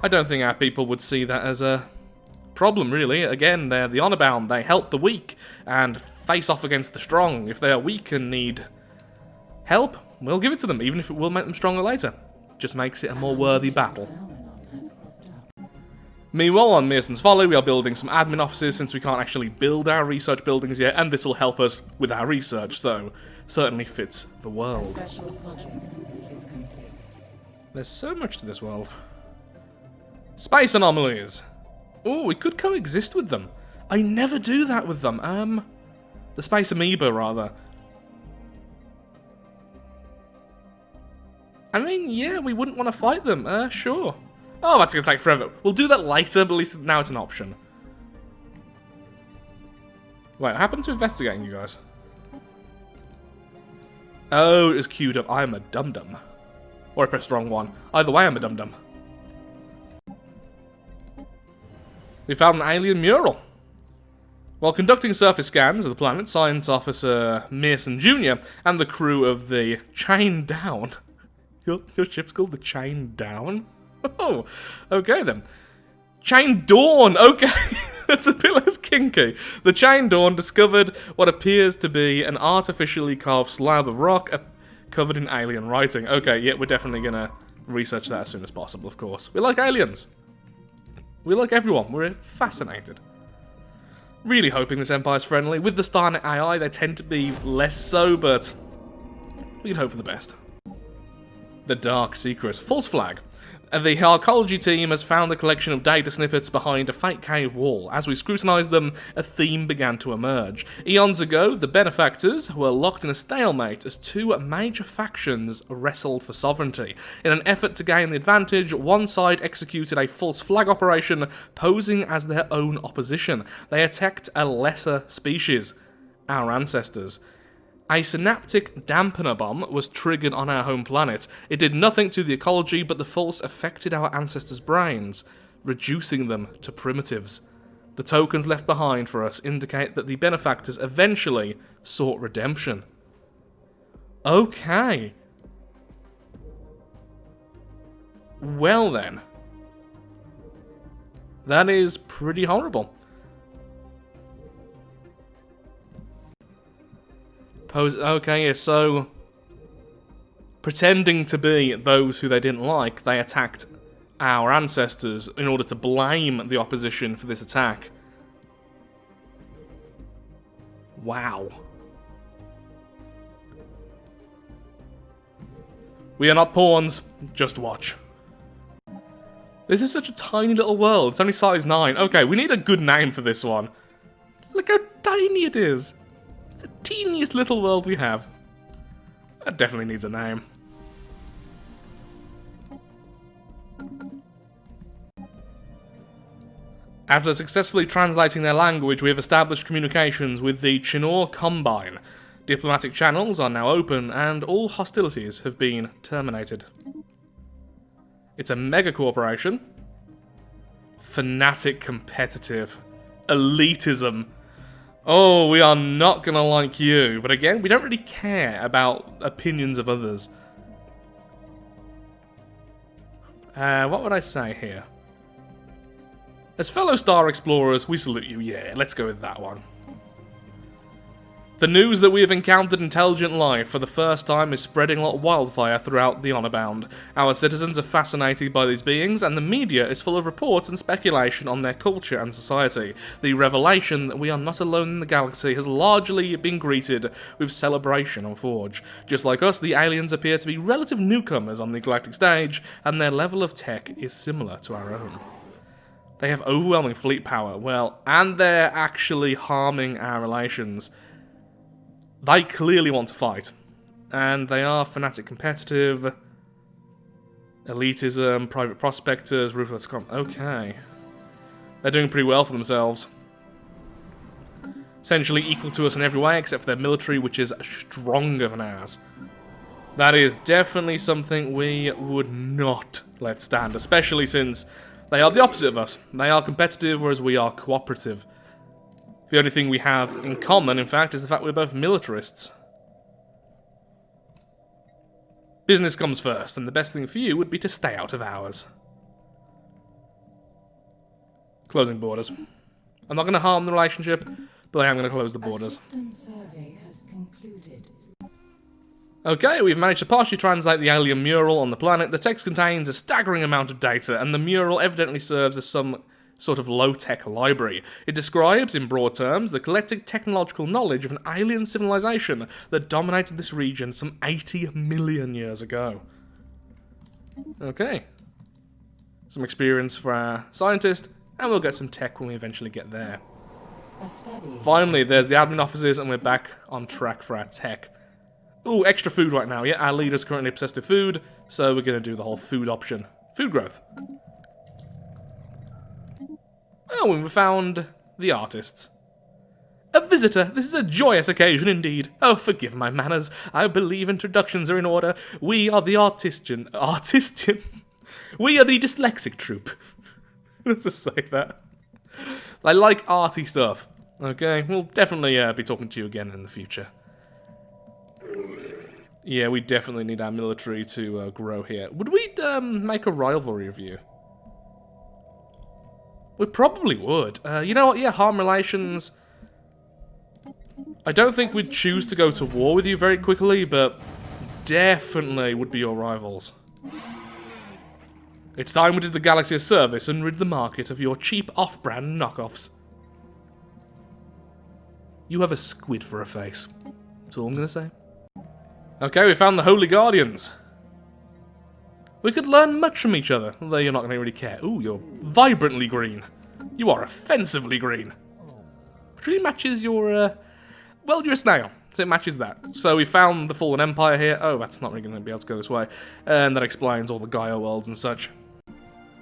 I don't think our people would see that as problem, really. Again, they're the honor-bound. They help the weak and face off against the strong. If they are weak and need help, we'll give it to them, even if it will make them stronger later. Just makes it a more worthy battle. Meanwhile, on Mearson's Folly, we are building some admin offices since we can't actually build our research buildings yet, and this will help us with our research, so certainly fits the world. There's so much to this world. Space anomalies! Oh, we could coexist with them. I never do that with them. The space amoeba, rather. I mean, yeah, we wouldn't want to fight them. Sure. Oh, that's going to take forever. We'll do that later, but at least now it's an option. Wait, what happened to investigating, you guys? Oh, it was queued up. I'm a dum-dum. Or I pressed the wrong one. Either way, I'm a dum-dum. We found an alien mural. While conducting surface scans of the planet, Science Officer Mearson Jr. and the crew of the Chain Down... Your ship's called the Chain Down? Oh, okay then. Chain Dawn, okay. That's a bit less kinky. The Chain Dawn discovered what appears to be an artificially carved slab of rock covered in alien writing. Okay, yeah, we're definitely gonna research that as soon as possible, of course. We like aliens. We like everyone. We're fascinated. Really hoping this Empire's friendly. With the Starnet AI, they tend to be less so, but we can hope for the best. The Dark Secret. False flag. The archaeology team has found a collection of data snippets behind a fake cave wall. As we scrutinised them, a theme began to emerge. Eons ago, the benefactors were locked in a stalemate as two major factions wrestled for sovereignty. In an effort to gain the advantage, one side executed a false flag operation, posing as their own opposition. They attacked a lesser species, our ancestors. A synaptic dampener bomb was triggered on our home planet. It did nothing to the ecology, but the force affected our ancestors' brains, reducing them to primitives. The tokens left behind for us indicate that the benefactors eventually sought redemption. Okay. Well then. That is pretty horrible. Okay, yeah, so pretending to be those who they didn't like, they attacked our ancestors in order to blame the opposition for this attack. Wow. We are not pawns, just watch. This is such a tiny little world, it's only size 9. Okay, we need a good name for this one. Look how tiny it is. It's the teeniest little world we have. That definitely needs a name. After successfully translating their language, we have established communications with the Chinor Combine. Diplomatic channels are now open, and all hostilities have been terminated. It's a mega corporation. Fanatic competitive. Elitism. Oh, we are not gonna like you. But again, we don't really care about opinions of others. What would I say here? As fellow star explorers, we salute you. Yeah, let's go with that one. The news that we have encountered intelligent life for the first time is spreading like wildfire throughout the Honorbound. Our citizens are fascinated by these beings, and the media is full of reports and speculation on their culture and society. The revelation that we are not alone in the galaxy has largely been greeted with celebration on Forge. Just like us, the aliens appear to be relative newcomers on the galactic stage, and their level of tech is similar to our own. They have overwhelming fleet power, well, and they're actually harming our relations. They clearly want to fight, and they are fanatic competitive, elitism, private prospectors, ruthless okay. They're doing pretty well for themselves. Essentially equal to us in every way, except for their military, which is stronger than ours. That is definitely something we would not let stand, especially since they are the opposite of us. They are competitive, whereas we are cooperative. The only thing we have in common, in fact, is the fact we're both militarists. Business comes first, and the best thing for you would be to stay out of ours. Closing borders. I'm not going to harm the relationship, but I am going to close the A borders. system survey has concluded. Okay, we've managed to partially translate the alien mural on the planet. The text contains a staggering amount of data, and the mural evidently serves as some sort of low-tech library. It describes, in broad terms, the collective technological knowledge of an alien civilization that dominated this region some 80 million years ago. Okay. Some experience for our scientist, and we'll get some tech when we eventually get there. A study. Finally, there's the admin offices, and we're back on track for our tech. Ooh, extra food right now. Yeah, our leader's currently obsessed with food, so we're going to do the whole food option. Food growth. Oh, and we found the artists. A visitor. This is a joyous occasion indeed. Oh, forgive my manners. I believe introductions are in order. We are the artistian. We are the dyslexic troupe. Let's just say that. I like arty stuff. Okay, we'll definitely be talking to you again in the future. Yeah, we definitely need our military to grow here. Would we make a rivalry review? We probably would. You know what? Yeah, harm relations. I don't think we'd choose to go to war with you very quickly, but definitely would be your rivals. It's time we did the galaxy a service and rid the market of your cheap off-brand knockoffs. You have a squid for a face. That's all I'm going to say. Okay, we found the Holy Guardians. We could learn much from each other, although you're not going to really care. Ooh, you're vibrantly green. You are offensively green. Which really matches your, well, you're a snail, so it matches that. So we found the Fallen Empire here. Oh, that's not really going to be able to go this way. And that explains all the Gaia worlds and such.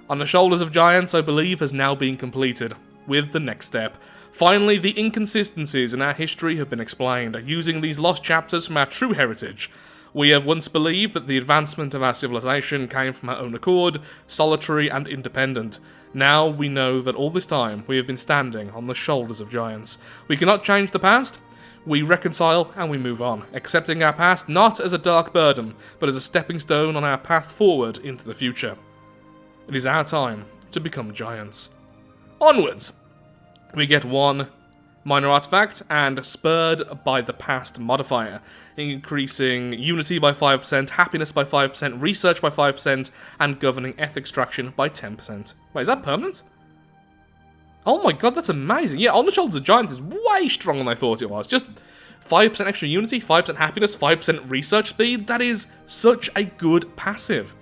On the Shoulders of Giants, I believe, has now been completed, with the next step. Finally, the inconsistencies in our history have been explained, using these lost chapters from our true heritage. We have once believed that the advancement of our civilization came from our own accord, solitary and independent. Now we know that all this time we have been standing on the shoulders of giants. We cannot change the past. We reconcile and we move on, accepting our past not as a dark burden, but as a stepping stone on our path forward into the future. It is our time to become giants. Onwards! We get one minor artifact, and spurred by the past modifier, increasing unity by 5%, happiness by 5%, research by 5%, and governing ethics traction by 10%. Wait, is that permanent? Oh my god, that's amazing. Yeah, On the Shoulders of Giants is way stronger than I thought it was. Just 5% extra unity, 5% happiness, 5% research speed. That is such a good passive.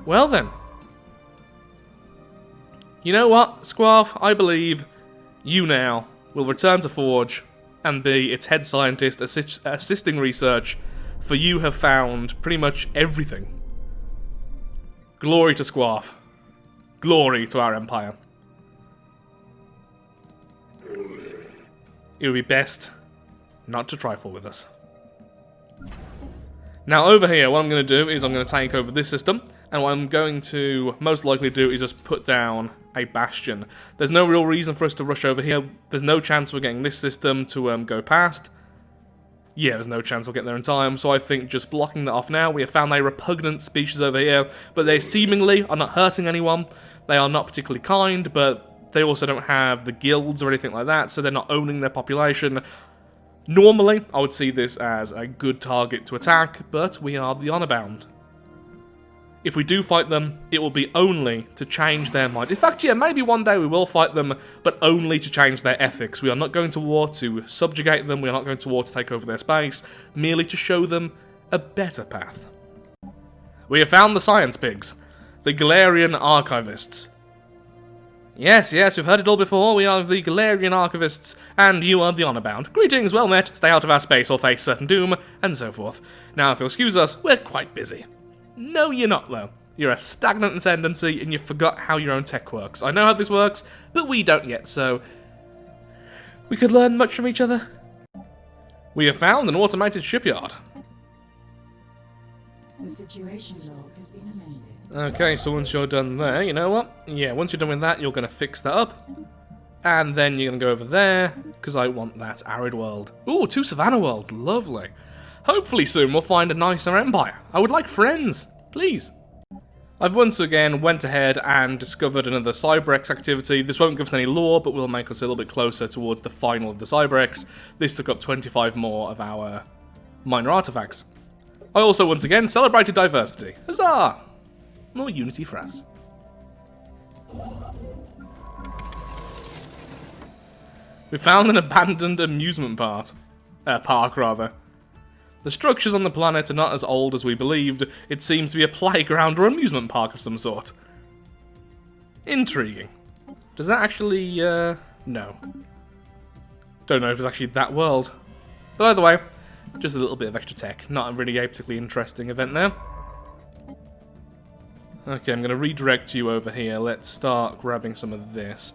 Well then. You know what, Squath? I believe you now will return to Forge and be its head scientist assisting research, for you have found pretty much everything. Glory to Squath. Glory to our empire. It would be best not to trifle with us. Now over here, what I'm going to do is I'm going to take over this system, and what I'm going to most likely do is just put down a bastion. There's no real reason for us to rush over here. There's no chance we're getting this system to go past. Yeah, there's no chance we'll get there in time, so I think just blocking that off now. We have found a repugnant species over here, but they seemingly are not hurting anyone. They are not particularly kind, but they also don't have the guilds or anything like that, so they're not owning their population. Normally, I would see this as a good target to attack, but we are the honor bound. If we do fight them, it will be only to change their mind. In fact, yeah, maybe one day we will fight them, but only to change their ethics. We are not going to war to subjugate them, we are not going to war to take over their space, merely to show them a better path. We have found the science pigs, the Galerian Archivists. Yes, we've heard it all before. We are the Galerian Archivists, and you are the honor bound. Greetings, well met, stay out of our space or face certain doom, and so forth. Now, if you'll excuse us, we're quite busy. No, you're not, though. You're a stagnant ascendancy, and you forgot how your own tech works. I know how this works, but we don't yet, so we could learn much from each other. We have found an automated shipyard. The situation log has been amended. Okay, so once you're done there, you know what? Yeah, once you're done with that, you're going to fix that up. And then you're going to go over there, because I want that arid world. Ooh, 2 savannah worlds. Lovely. Hopefully soon we'll find a nicer empire. I would like friends. Please. I've once again went ahead and discovered another Cybrex activity. This won't give us any lore, but will make us a little bit closer towards the final of the Cybrex. This took up 25 more of our minor artifacts. I also once again celebrated diversity. Huzzah! More unity for us. We found an abandoned amusement park. The structures on the planet are not as old as we believed. It seems to be a playground or amusement park of some sort. Intriguing. Does that actually, no. Don't know if it's actually that world. But either way, just a little bit of extra tech. Not really a particularly interesting event there. Okay, I'm going to redirect you over here. Let's start grabbing some of this.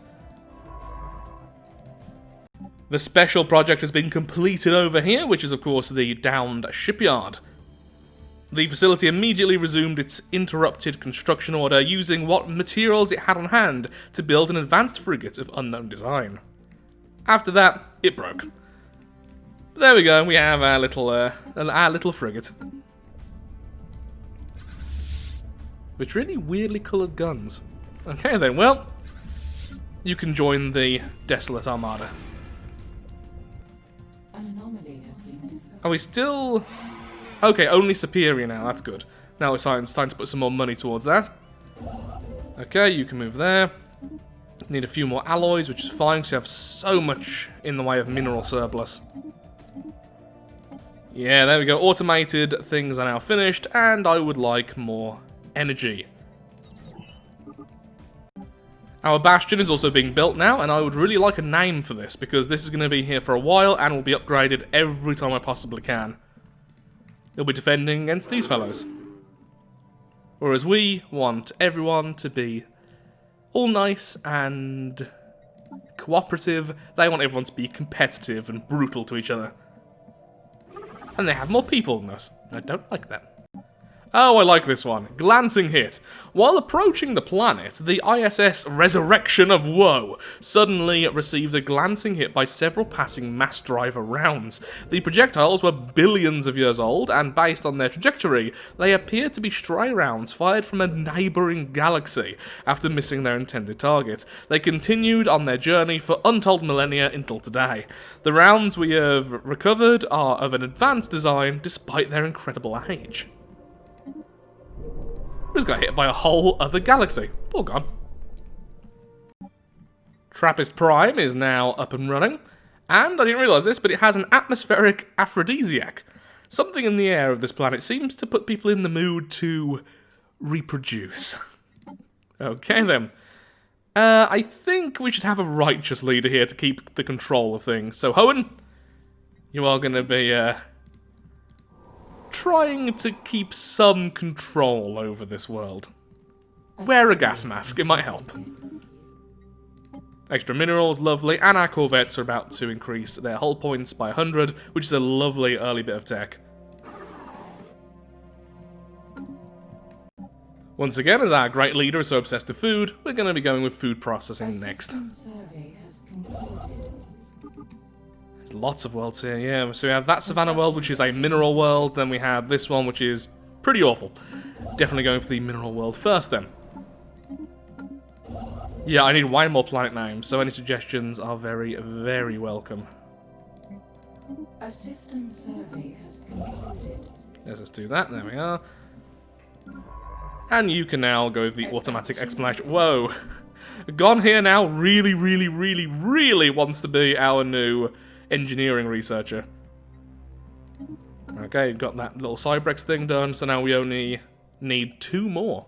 The special project has been completed over here, which is of course the downed shipyard. The facility immediately resumed its interrupted construction order, using what materials it had on hand to build an advanced frigate of unknown design. After that, it broke. But there we go, we have our little frigate. With really weirdly coloured guns. Okay then, well, you can join the Desolate Armada. An anomaly has been discovered. Are we still... Okay, only superior now, that's good. Now it's time to put some more money towards that. Okay, you can move there. Need a few more alloys, which is fine, because you have so much in the way of mineral surplus. Yeah, there we go. Automated things are now finished, and I would like more energy. Our bastion is also being built now, and I would really like a name for this, because this is going to be here for a while, and will be upgraded every time I possibly can. It'll be defending against these fellows. Whereas we want everyone to be all nice and cooperative. They want everyone to be competitive and brutal to each other. And they have more people than us. I don't like that. Oh, I like this one. Glancing hit. While approaching the planet, the ISS Resurrection of Woe suddenly received a glancing hit by several passing mass driver rounds. The projectiles were billions of years old, and based on their trajectory, they appeared to be stray rounds fired from a neighbouring galaxy. After missing their intended target, they continued on their journey for untold millennia until today. The rounds we have recovered are of an advanced design, despite their incredible age. Just got hit by a whole other galaxy. All gone. Trappist Prime is now up and running. And I didn't realise this, but it has an atmospheric aphrodisiac. Something in the air of this planet seems to put people in the mood to reproduce. Okay then. I think we should have a righteous leader here to keep the control of things. So Hoenn, you are going to be trying to keep some control over this world. Wear a gas mask, it might help. Extra minerals, lovely, and our corvettes are about to increase their hull points by 100, which is a lovely early bit of tech. Once again, as our great leader is so obsessed with food, we're going to be going with food processing next. Survey has concluded. There's lots of worlds here, yeah. So we have that Savannah world, which is a mineral world. Then we have this one, which is pretty awful. Definitely going for the mineral world first, then. Yeah, I need way more planet names, so any suggestions are very, very welcome. A system survey has concluded. Let's just do that. There we are. And you can now go with the automatic explanation. Whoa. Gone here now really, really, really, really wants to be our new engineering researcher. Okay, got that little Cybrex thing done, so now we only need 2 more.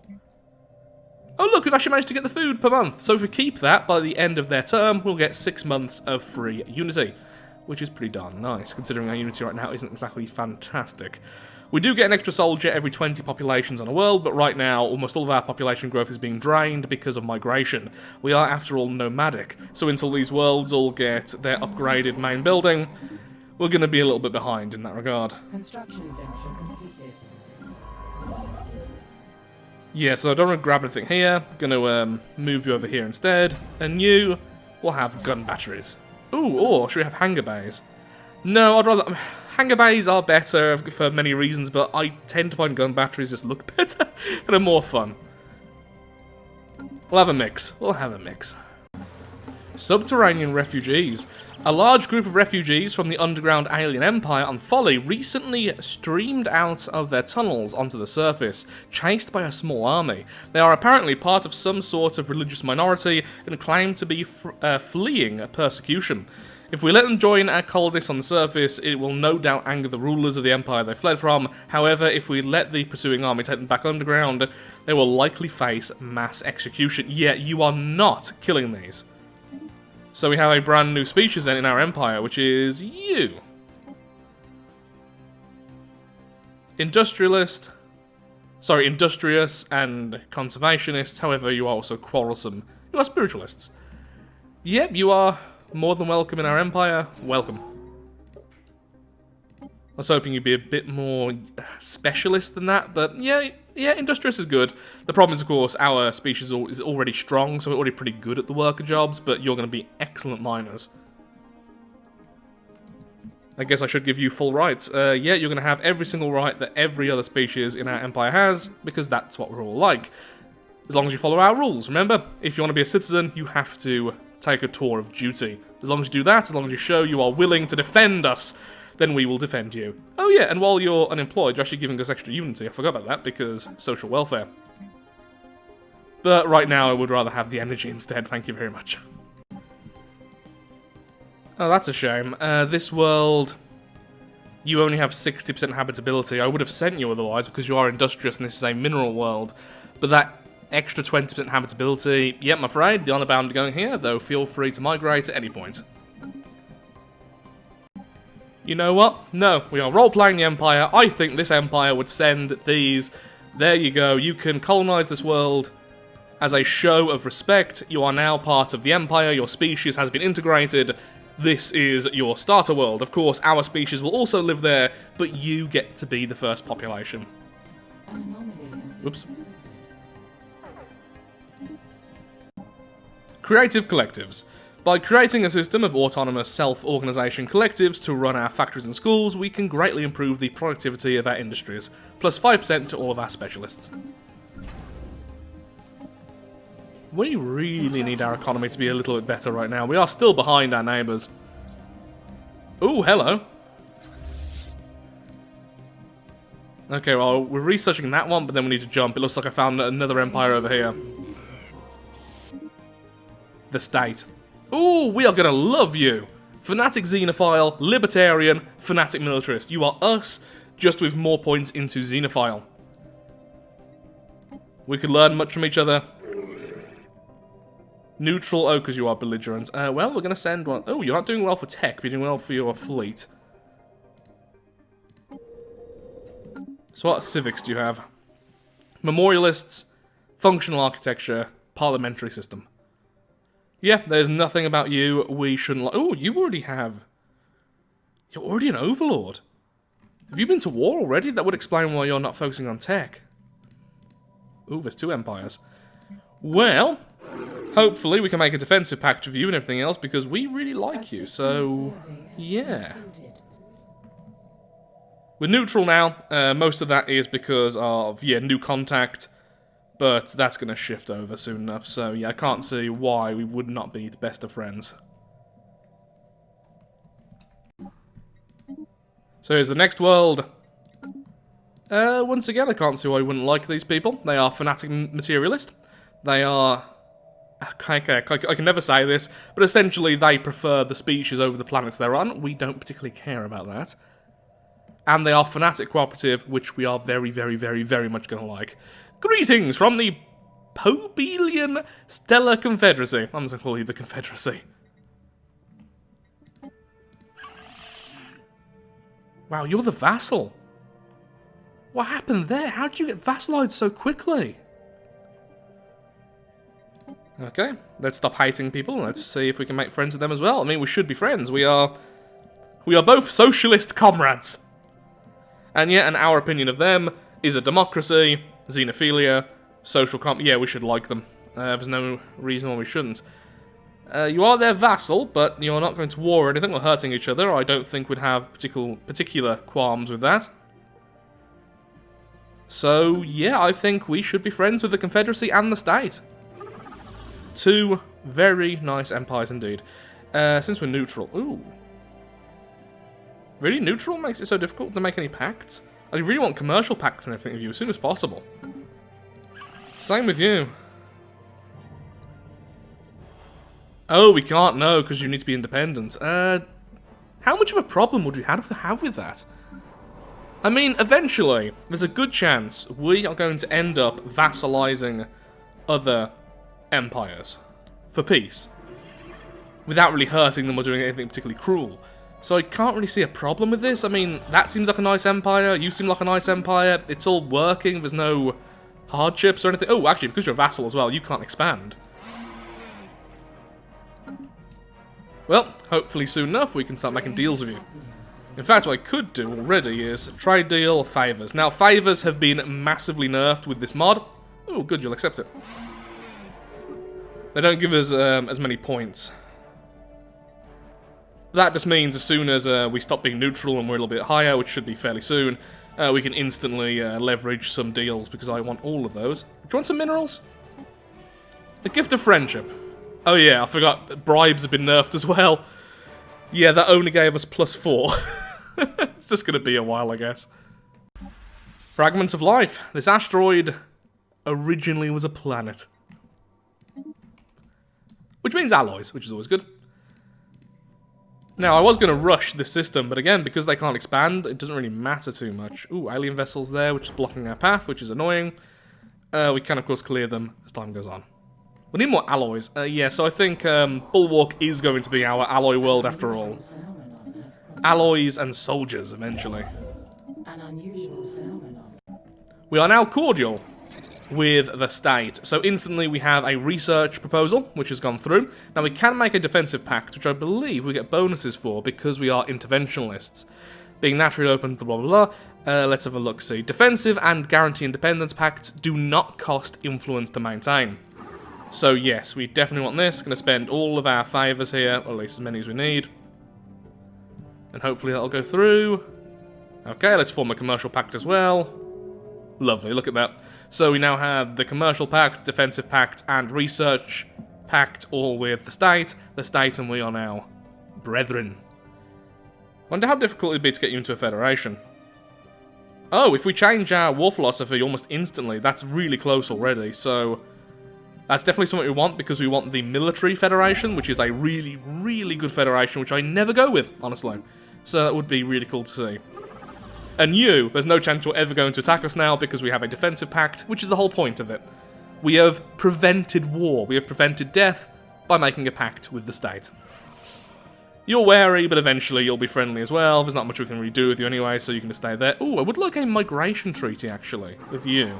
Oh look, we've actually managed to get the food per month, so if we keep that, by the end of their term, we'll get 6 months of free Unity, which is pretty darn nice, considering our Unity right now isn't exactly fantastic. We do get an extra soldier every 20 populations on a world, but right now, almost all of our population growth is being drained because of migration. We are, after all, nomadic, so until these worlds all get their upgraded main building, we're going to be a little bit behind in that regard. Construction venture completed. Yeah, so I don't want to grab anything here. Going to move you over here instead, and you will have gun batteries. Ooh, or should we have hangar bays? No, I'd rather... Hangar bays are better for many reasons, but I tend to find gun batteries just look better and are more fun. We'll have a mix. We'll have a mix. Subterranean refugees. A large group of refugees from the underground alien empire on Folly recently streamed out of their tunnels onto the surface, chased by a small army. They are apparently part of some sort of religious minority and claim to be fleeing persecution. If we let them join our colonists on the surface, it will no doubt anger the rulers of the empire they fled from. However, if we let the pursuing army take them back underground, they will likely face mass execution. Yet you are not killing these. So we have a brand new species then in our empire, which is you. Industrious and conservationists, however, you are also quarrelsome. You are spiritualists. Yep, you are more than welcome in our empire. Welcome. I was hoping you'd be a bit more specialist than that, but yeah, Industrious is good. The problem is, of course, our species is already strong, so we're already pretty good at the worker jobs, but you're going to be excellent miners. I guess I should give you full rights. Yeah, you're going to have every single right that every other species in our empire has, because that's what we're all like. As long as you follow our rules, remember? If you want to be a citizen, you have to take a tour of duty. As long as you do that, as long as you show you are willing to defend us, then we will defend you. Oh yeah, and while you're unemployed, you're actually giving us extra unity. I forgot about that, because social welfare. But right now, I would rather have the energy instead, thank you very much. Oh, that's a shame. This world, you only have 60% habitability. I would have sent you otherwise, because you are industrious and this is a mineral world. But that extra 20% habitability, yep, I'm afraid, the honor bound are going here, though feel free to migrate at any point. You know what? No, we are role-playing the Empire. I think this Empire would send these. There you go. You can colonize this world as a show of respect. You are now part of the Empire. Your species has been integrated. This is your starter world. Of course, our species will also live there, but you get to be the first population. Oops. Creative collectives. By creating a system of autonomous self-organisation collectives to run our factories and schools, we can greatly improve the productivity of our industries, plus 5% to all of our specialists. We really need our economy to be a little bit better right now. We are still behind our neighbours. Ooh, hello. Okay, well, we're researching that one, but then we need to jump. It looks like I found another empire over here. The state. Ooh, we are gonna love you! Fanatic Xenophile, Libertarian, Fanatic Militarist. You are us, just with more points into Xenophile. We could learn much from each other. Neutral, oh, because you are belligerent. Well, we're gonna send one. Oh, you're not doing well for tech, but you're doing well for your fleet. So what civics do you have? Memorialists, functional architecture, parliamentary system. Yeah, there's nothing about you we shouldn't like. Oh, you already have... You're already an overlord. Have you been to war already? That would explain why you're not focusing on tech. Ooh, there's 2 empires. Well, hopefully we can make a defensive pact with you and everything else, because we really like you, so... yeah. We're neutral now. Most of that is because of, yeah, new contact. But that's going to shift over soon enough, so yeah, I can't see why we would not be the best of friends. So here's the next world. Once again, I can't see why we wouldn't like these people. They are fanatic materialist. They are... I can never say this, but essentially they prefer the species over the planets they're on. We don't particularly care about that. And they are fanatic cooperative, which we are very, very, very, very much going to like. Greetings from the Pobelian Stellar Confederacy. I'm just going to call you the Confederacy. Wow, you're the vassal. What happened there? How did you get vassalized so quickly? Okay, let's stop hating people. Let's see if we can make friends with them as well. I mean, we should be friends. We are both socialist comrades. And yet, and our opinion of them is a democracy, xenophilia, social yeah, we should like them. There's no reason why we shouldn't. You are their vassal, but you're not going to war or anything or hurting each other. I don't think we'd have particular qualms with that. So, yeah, I think we should be friends with the Confederacy and the state. 2 very nice empires indeed. Since we're neutral... Ooh. Really? Neutral makes it so difficult to make any pacts? I really want commercial pacts and everything with you as soon as possible. Same with you. Oh, we can't, no, because you need to be independent. How much of a problem would we have with that? I mean, eventually, there's a good chance we are going to end up vassalizing other empires for peace, without really hurting them or doing anything particularly cruel. So I can't really see a problem with this. I mean, that seems like a nice empire, you seem like a nice empire, it's all working, there's no hardships or anything. Oh, actually, because you're a vassal as well, you can't expand. Well, hopefully soon enough we can start making deals with you. In fact, what I could do already is trade deal favours. Now, favours have been massively nerfed with this mod. Oh, good, you'll accept it. They don't give us as many points. That just means as soon as we stop being neutral and we're a little bit higher, which should be fairly soon, we can instantly leverage some deals, because I want all of those. Do you want some minerals? A gift of friendship. Oh yeah, I forgot, bribes have been nerfed as well. Yeah, that only gave us +4. It's just going to be a while, I guess. Fragments of life. This asteroid originally was a planet. Which means alloys, which is always good. Now, I was going to rush this system, but again, because they can't expand, it doesn't really matter too much. Ooh, alien vessels there, which is blocking our path, which is annoying. We can, of course, clear them as time goes on. We need more alloys. Yeah, so I think Bulwark is going to be our alloy world after all. Alloys and soldiers, eventually. An unusual phenomenon. We are now cordial with the state. So instantly we have a research proposal, which has gone through. Now we can make a defensive pact, which I believe we get bonuses for because we are interventionalists. Being naturally open to blah blah blah. Let's have a look-see. Defensive and guarantee independence pacts do not cost influence to maintain. So yes, we definitely want this. Going to spend all of our favours here, or at least as many as we need. And hopefully that'll go through. Okay, let's form a commercial pact as well. Lovely, look at that. So we now have the commercial pact, defensive pact, and research pact, all with the state. The state and we are now brethren. Wonder how difficult it'd be to get you into a federation. Oh, if we change our war philosophy almost instantly, that's really close already, so... That's definitely something we want, because we want the military federation, which is a really, really good federation, which I never go with, honestly. So that would be really cool to see. And you, there's no chance you're ever going to attack us now, because we have a defensive pact, which is the whole point of it. We have prevented war, we have prevented death, by making a pact with the state. You're wary, but eventually you'll be friendly as well. There's not much we can really do with you anyway, so you can just stay there. Ooh, I would like a migration treaty, actually, with you.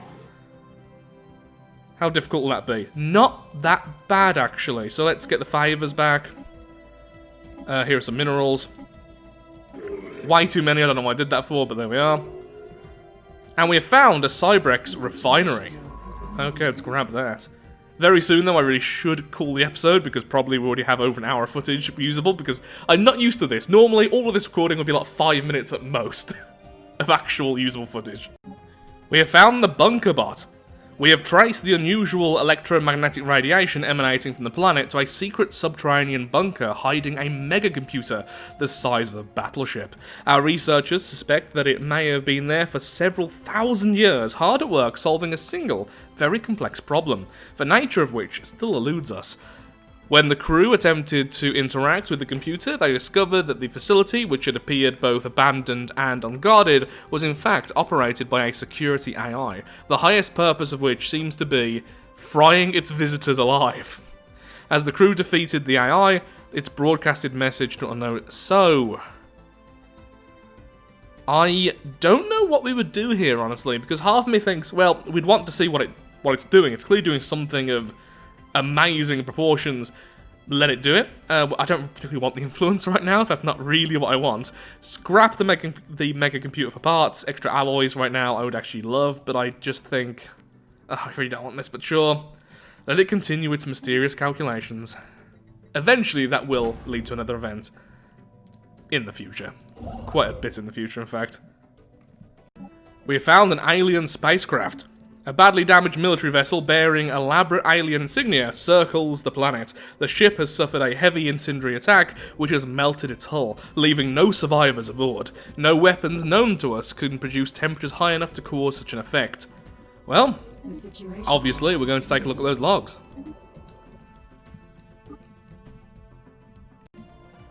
How difficult will that be? Not that bad, actually. So let's get the favours back. Here are some minerals. Way too many, I don't know what I did that for, but there we are. And we have found a Cybrex refinery. Okay, let's grab that. Very soon, though, I really should call the episode, because probably we already have over an hour of footage usable, because I'm not used to this. Normally, all of this recording would be like 5 minutes at most of actual usable footage. We have found the bunker bot. We have traced the unusual electromagnetic radiation emanating from the planet to a secret subterranean bunker hiding a megacomputer the size of a battleship. Our researchers suspect that it may have been there for several thousand years, hard at work solving a single, very complex problem, the nature of which still eludes us. When the crew attempted to interact with the computer, they discovered that the facility, which had appeared both abandoned and unguarded, was in fact operated by a security AI, the highest purpose of which seems to be frying its visitors alive. As the crew defeated the AI, its broadcasted message to unknown. So, I don't know what we would do here, honestly, because half of me thinks, well, we'd want to see what it's doing. It's clearly doing something of amazing proportions. Let it do it. I don't particularly want the influence right now, so that's not really what I want. Scrap the mega computer for parts. Extra alloys right now I would actually love, but I just think, I really don't want this, but sure. Let it continue its mysterious calculations. Eventually that will lead to another event. In the future. Quite a bit in the future, in fact. We have found an alien spacecraft. A badly damaged military vessel bearing elaborate alien insignia circles the planet. The ship has suffered a heavy incendiary attack, which has melted its hull, leaving no survivors aboard. No weapons known to us can produce temperatures high enough to cause such an effect. Well, obviously, we're going to take a look at those logs.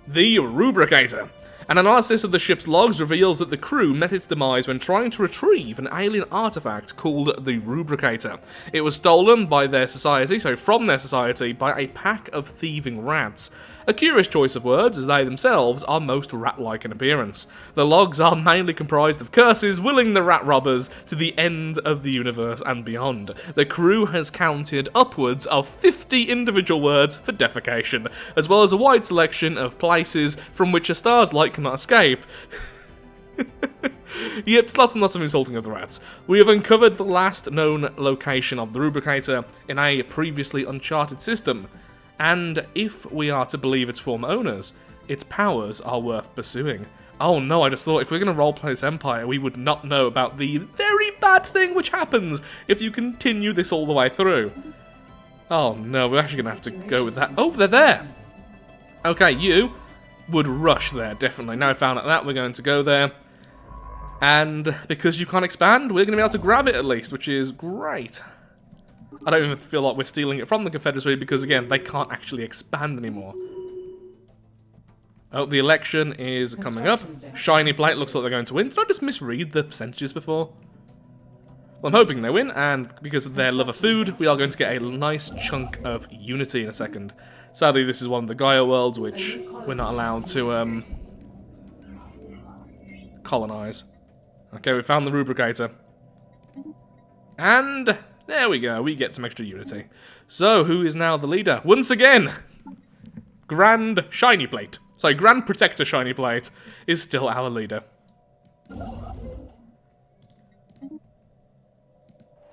The Rubricator. An analysis of the ship's logs reveals that the crew met its demise when trying to retrieve an alien artifact called the Rubricator. It was stolen by their society, from their society, by a pack of thieving rats. A curious choice of words, as they themselves are most rat-like in appearance. The logs are mainly comprised of curses willing the rat robbers to the end of the universe and beyond. The crew has counted upwards of 50 individual words for defecation, as well as a wide selection of places from which a star's light cannot escape. Yep, lots and lots of insulting of the rats. We have uncovered the last known location of the Rubricator in a previously uncharted system. And if we are to believe its former owners, its powers are worth pursuing. Oh no, I just thought if we're going to roleplay this Empire, we would not know about the very bad thing which happens if you continue this all the way through. Oh no, we're actually going to have to go with that. Oh, they're there! Okay, you would rush there, definitely. Now I found out that, we're going to go there. And because you can't expand, we're going to be able to grab it at least, which is great. I don't even feel like we're stealing it from the Confederacy because, again, they can't actually expand anymore. Oh, the election is coming up. Shiny plate looks like they're going to win. Did I just misread the percentages before? Well, I'm hoping they win, and because of their love of food, we are going to get a nice chunk of unity in a second. Sadly, this is one of the Gaia worlds, which we're not allowed to colonize. Okay, we found the Rubricator. And there we go, we get some extra unity. So, who is now the leader? Once again, Grand Shiny Plate. Sorry, Grand Protector Shiny Plate is still our leader.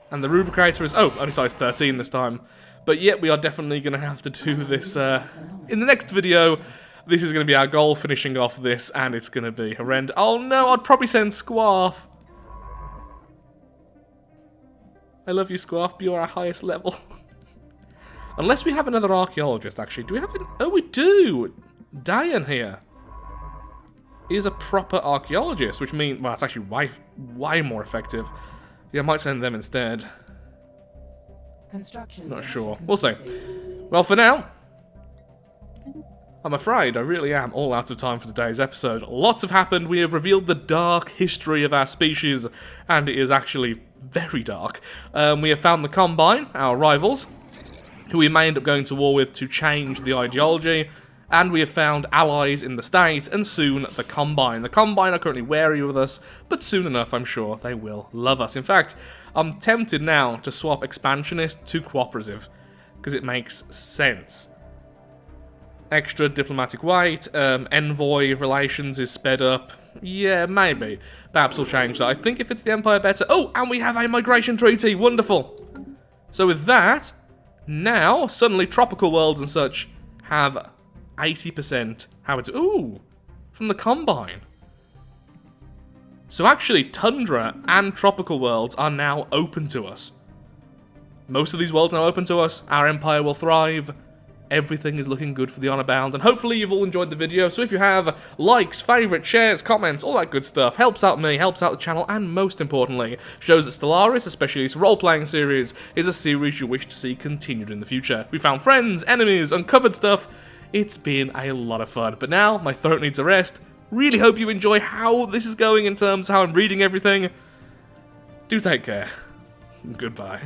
And the Rubricator is, oh, only size 13 this time. But yet, we are definitely going to have to do this in the next video. This is going to be our goal, finishing off this, and it's going to be horrendous. Oh no, I'd probably send Squath. I love you, Squath, but you're our highest level. Unless we have another archaeologist, actually. Do we have an... Oh, we do! Diane here is a proper archaeologist, which means... Well, it's actually way more effective. Yeah, I might send them instead. Not sure. We'll see. Well, for now, I'm afraid I really am all out of time for today's episode. Lots have happened. We have revealed the dark history of our species, and it is actually very dark. We have found the Combine, our rivals, who we may end up going to war with to change the ideology, and we have found allies in the state, and soon the Combine. The Combine are currently wary with us, but soon enough I'm sure they will love us. In fact, I'm tempted now to swap Expansionist to Cooperative, because it makes sense. Extra diplomatic weight, envoy relations is sped up. Yeah, maybe. Perhaps we'll change that. I think if it's the Empire better... Oh, and we have a migration treaty! Wonderful! So with that, now, suddenly tropical worlds and such have 80% habitability. Ooh! From the Combine. So actually, Tundra and tropical worlds are now open to us. Most of these worlds are now open to us. Our Empire will thrive. Everything is looking good for the Honor Bound, and hopefully you've all enjoyed the video. So if you have, likes, favourites, shares, comments, all that good stuff, helps out me, helps out the channel, and most importantly, shows that Stellaris, especially this role-playing series, is a series you wish to see continued in the future. We found friends, enemies, uncovered stuff. It's been a lot of fun, but now my throat needs a rest. Really hope you enjoy how this is going in terms of how I'm reading everything. Do take care. Goodbye.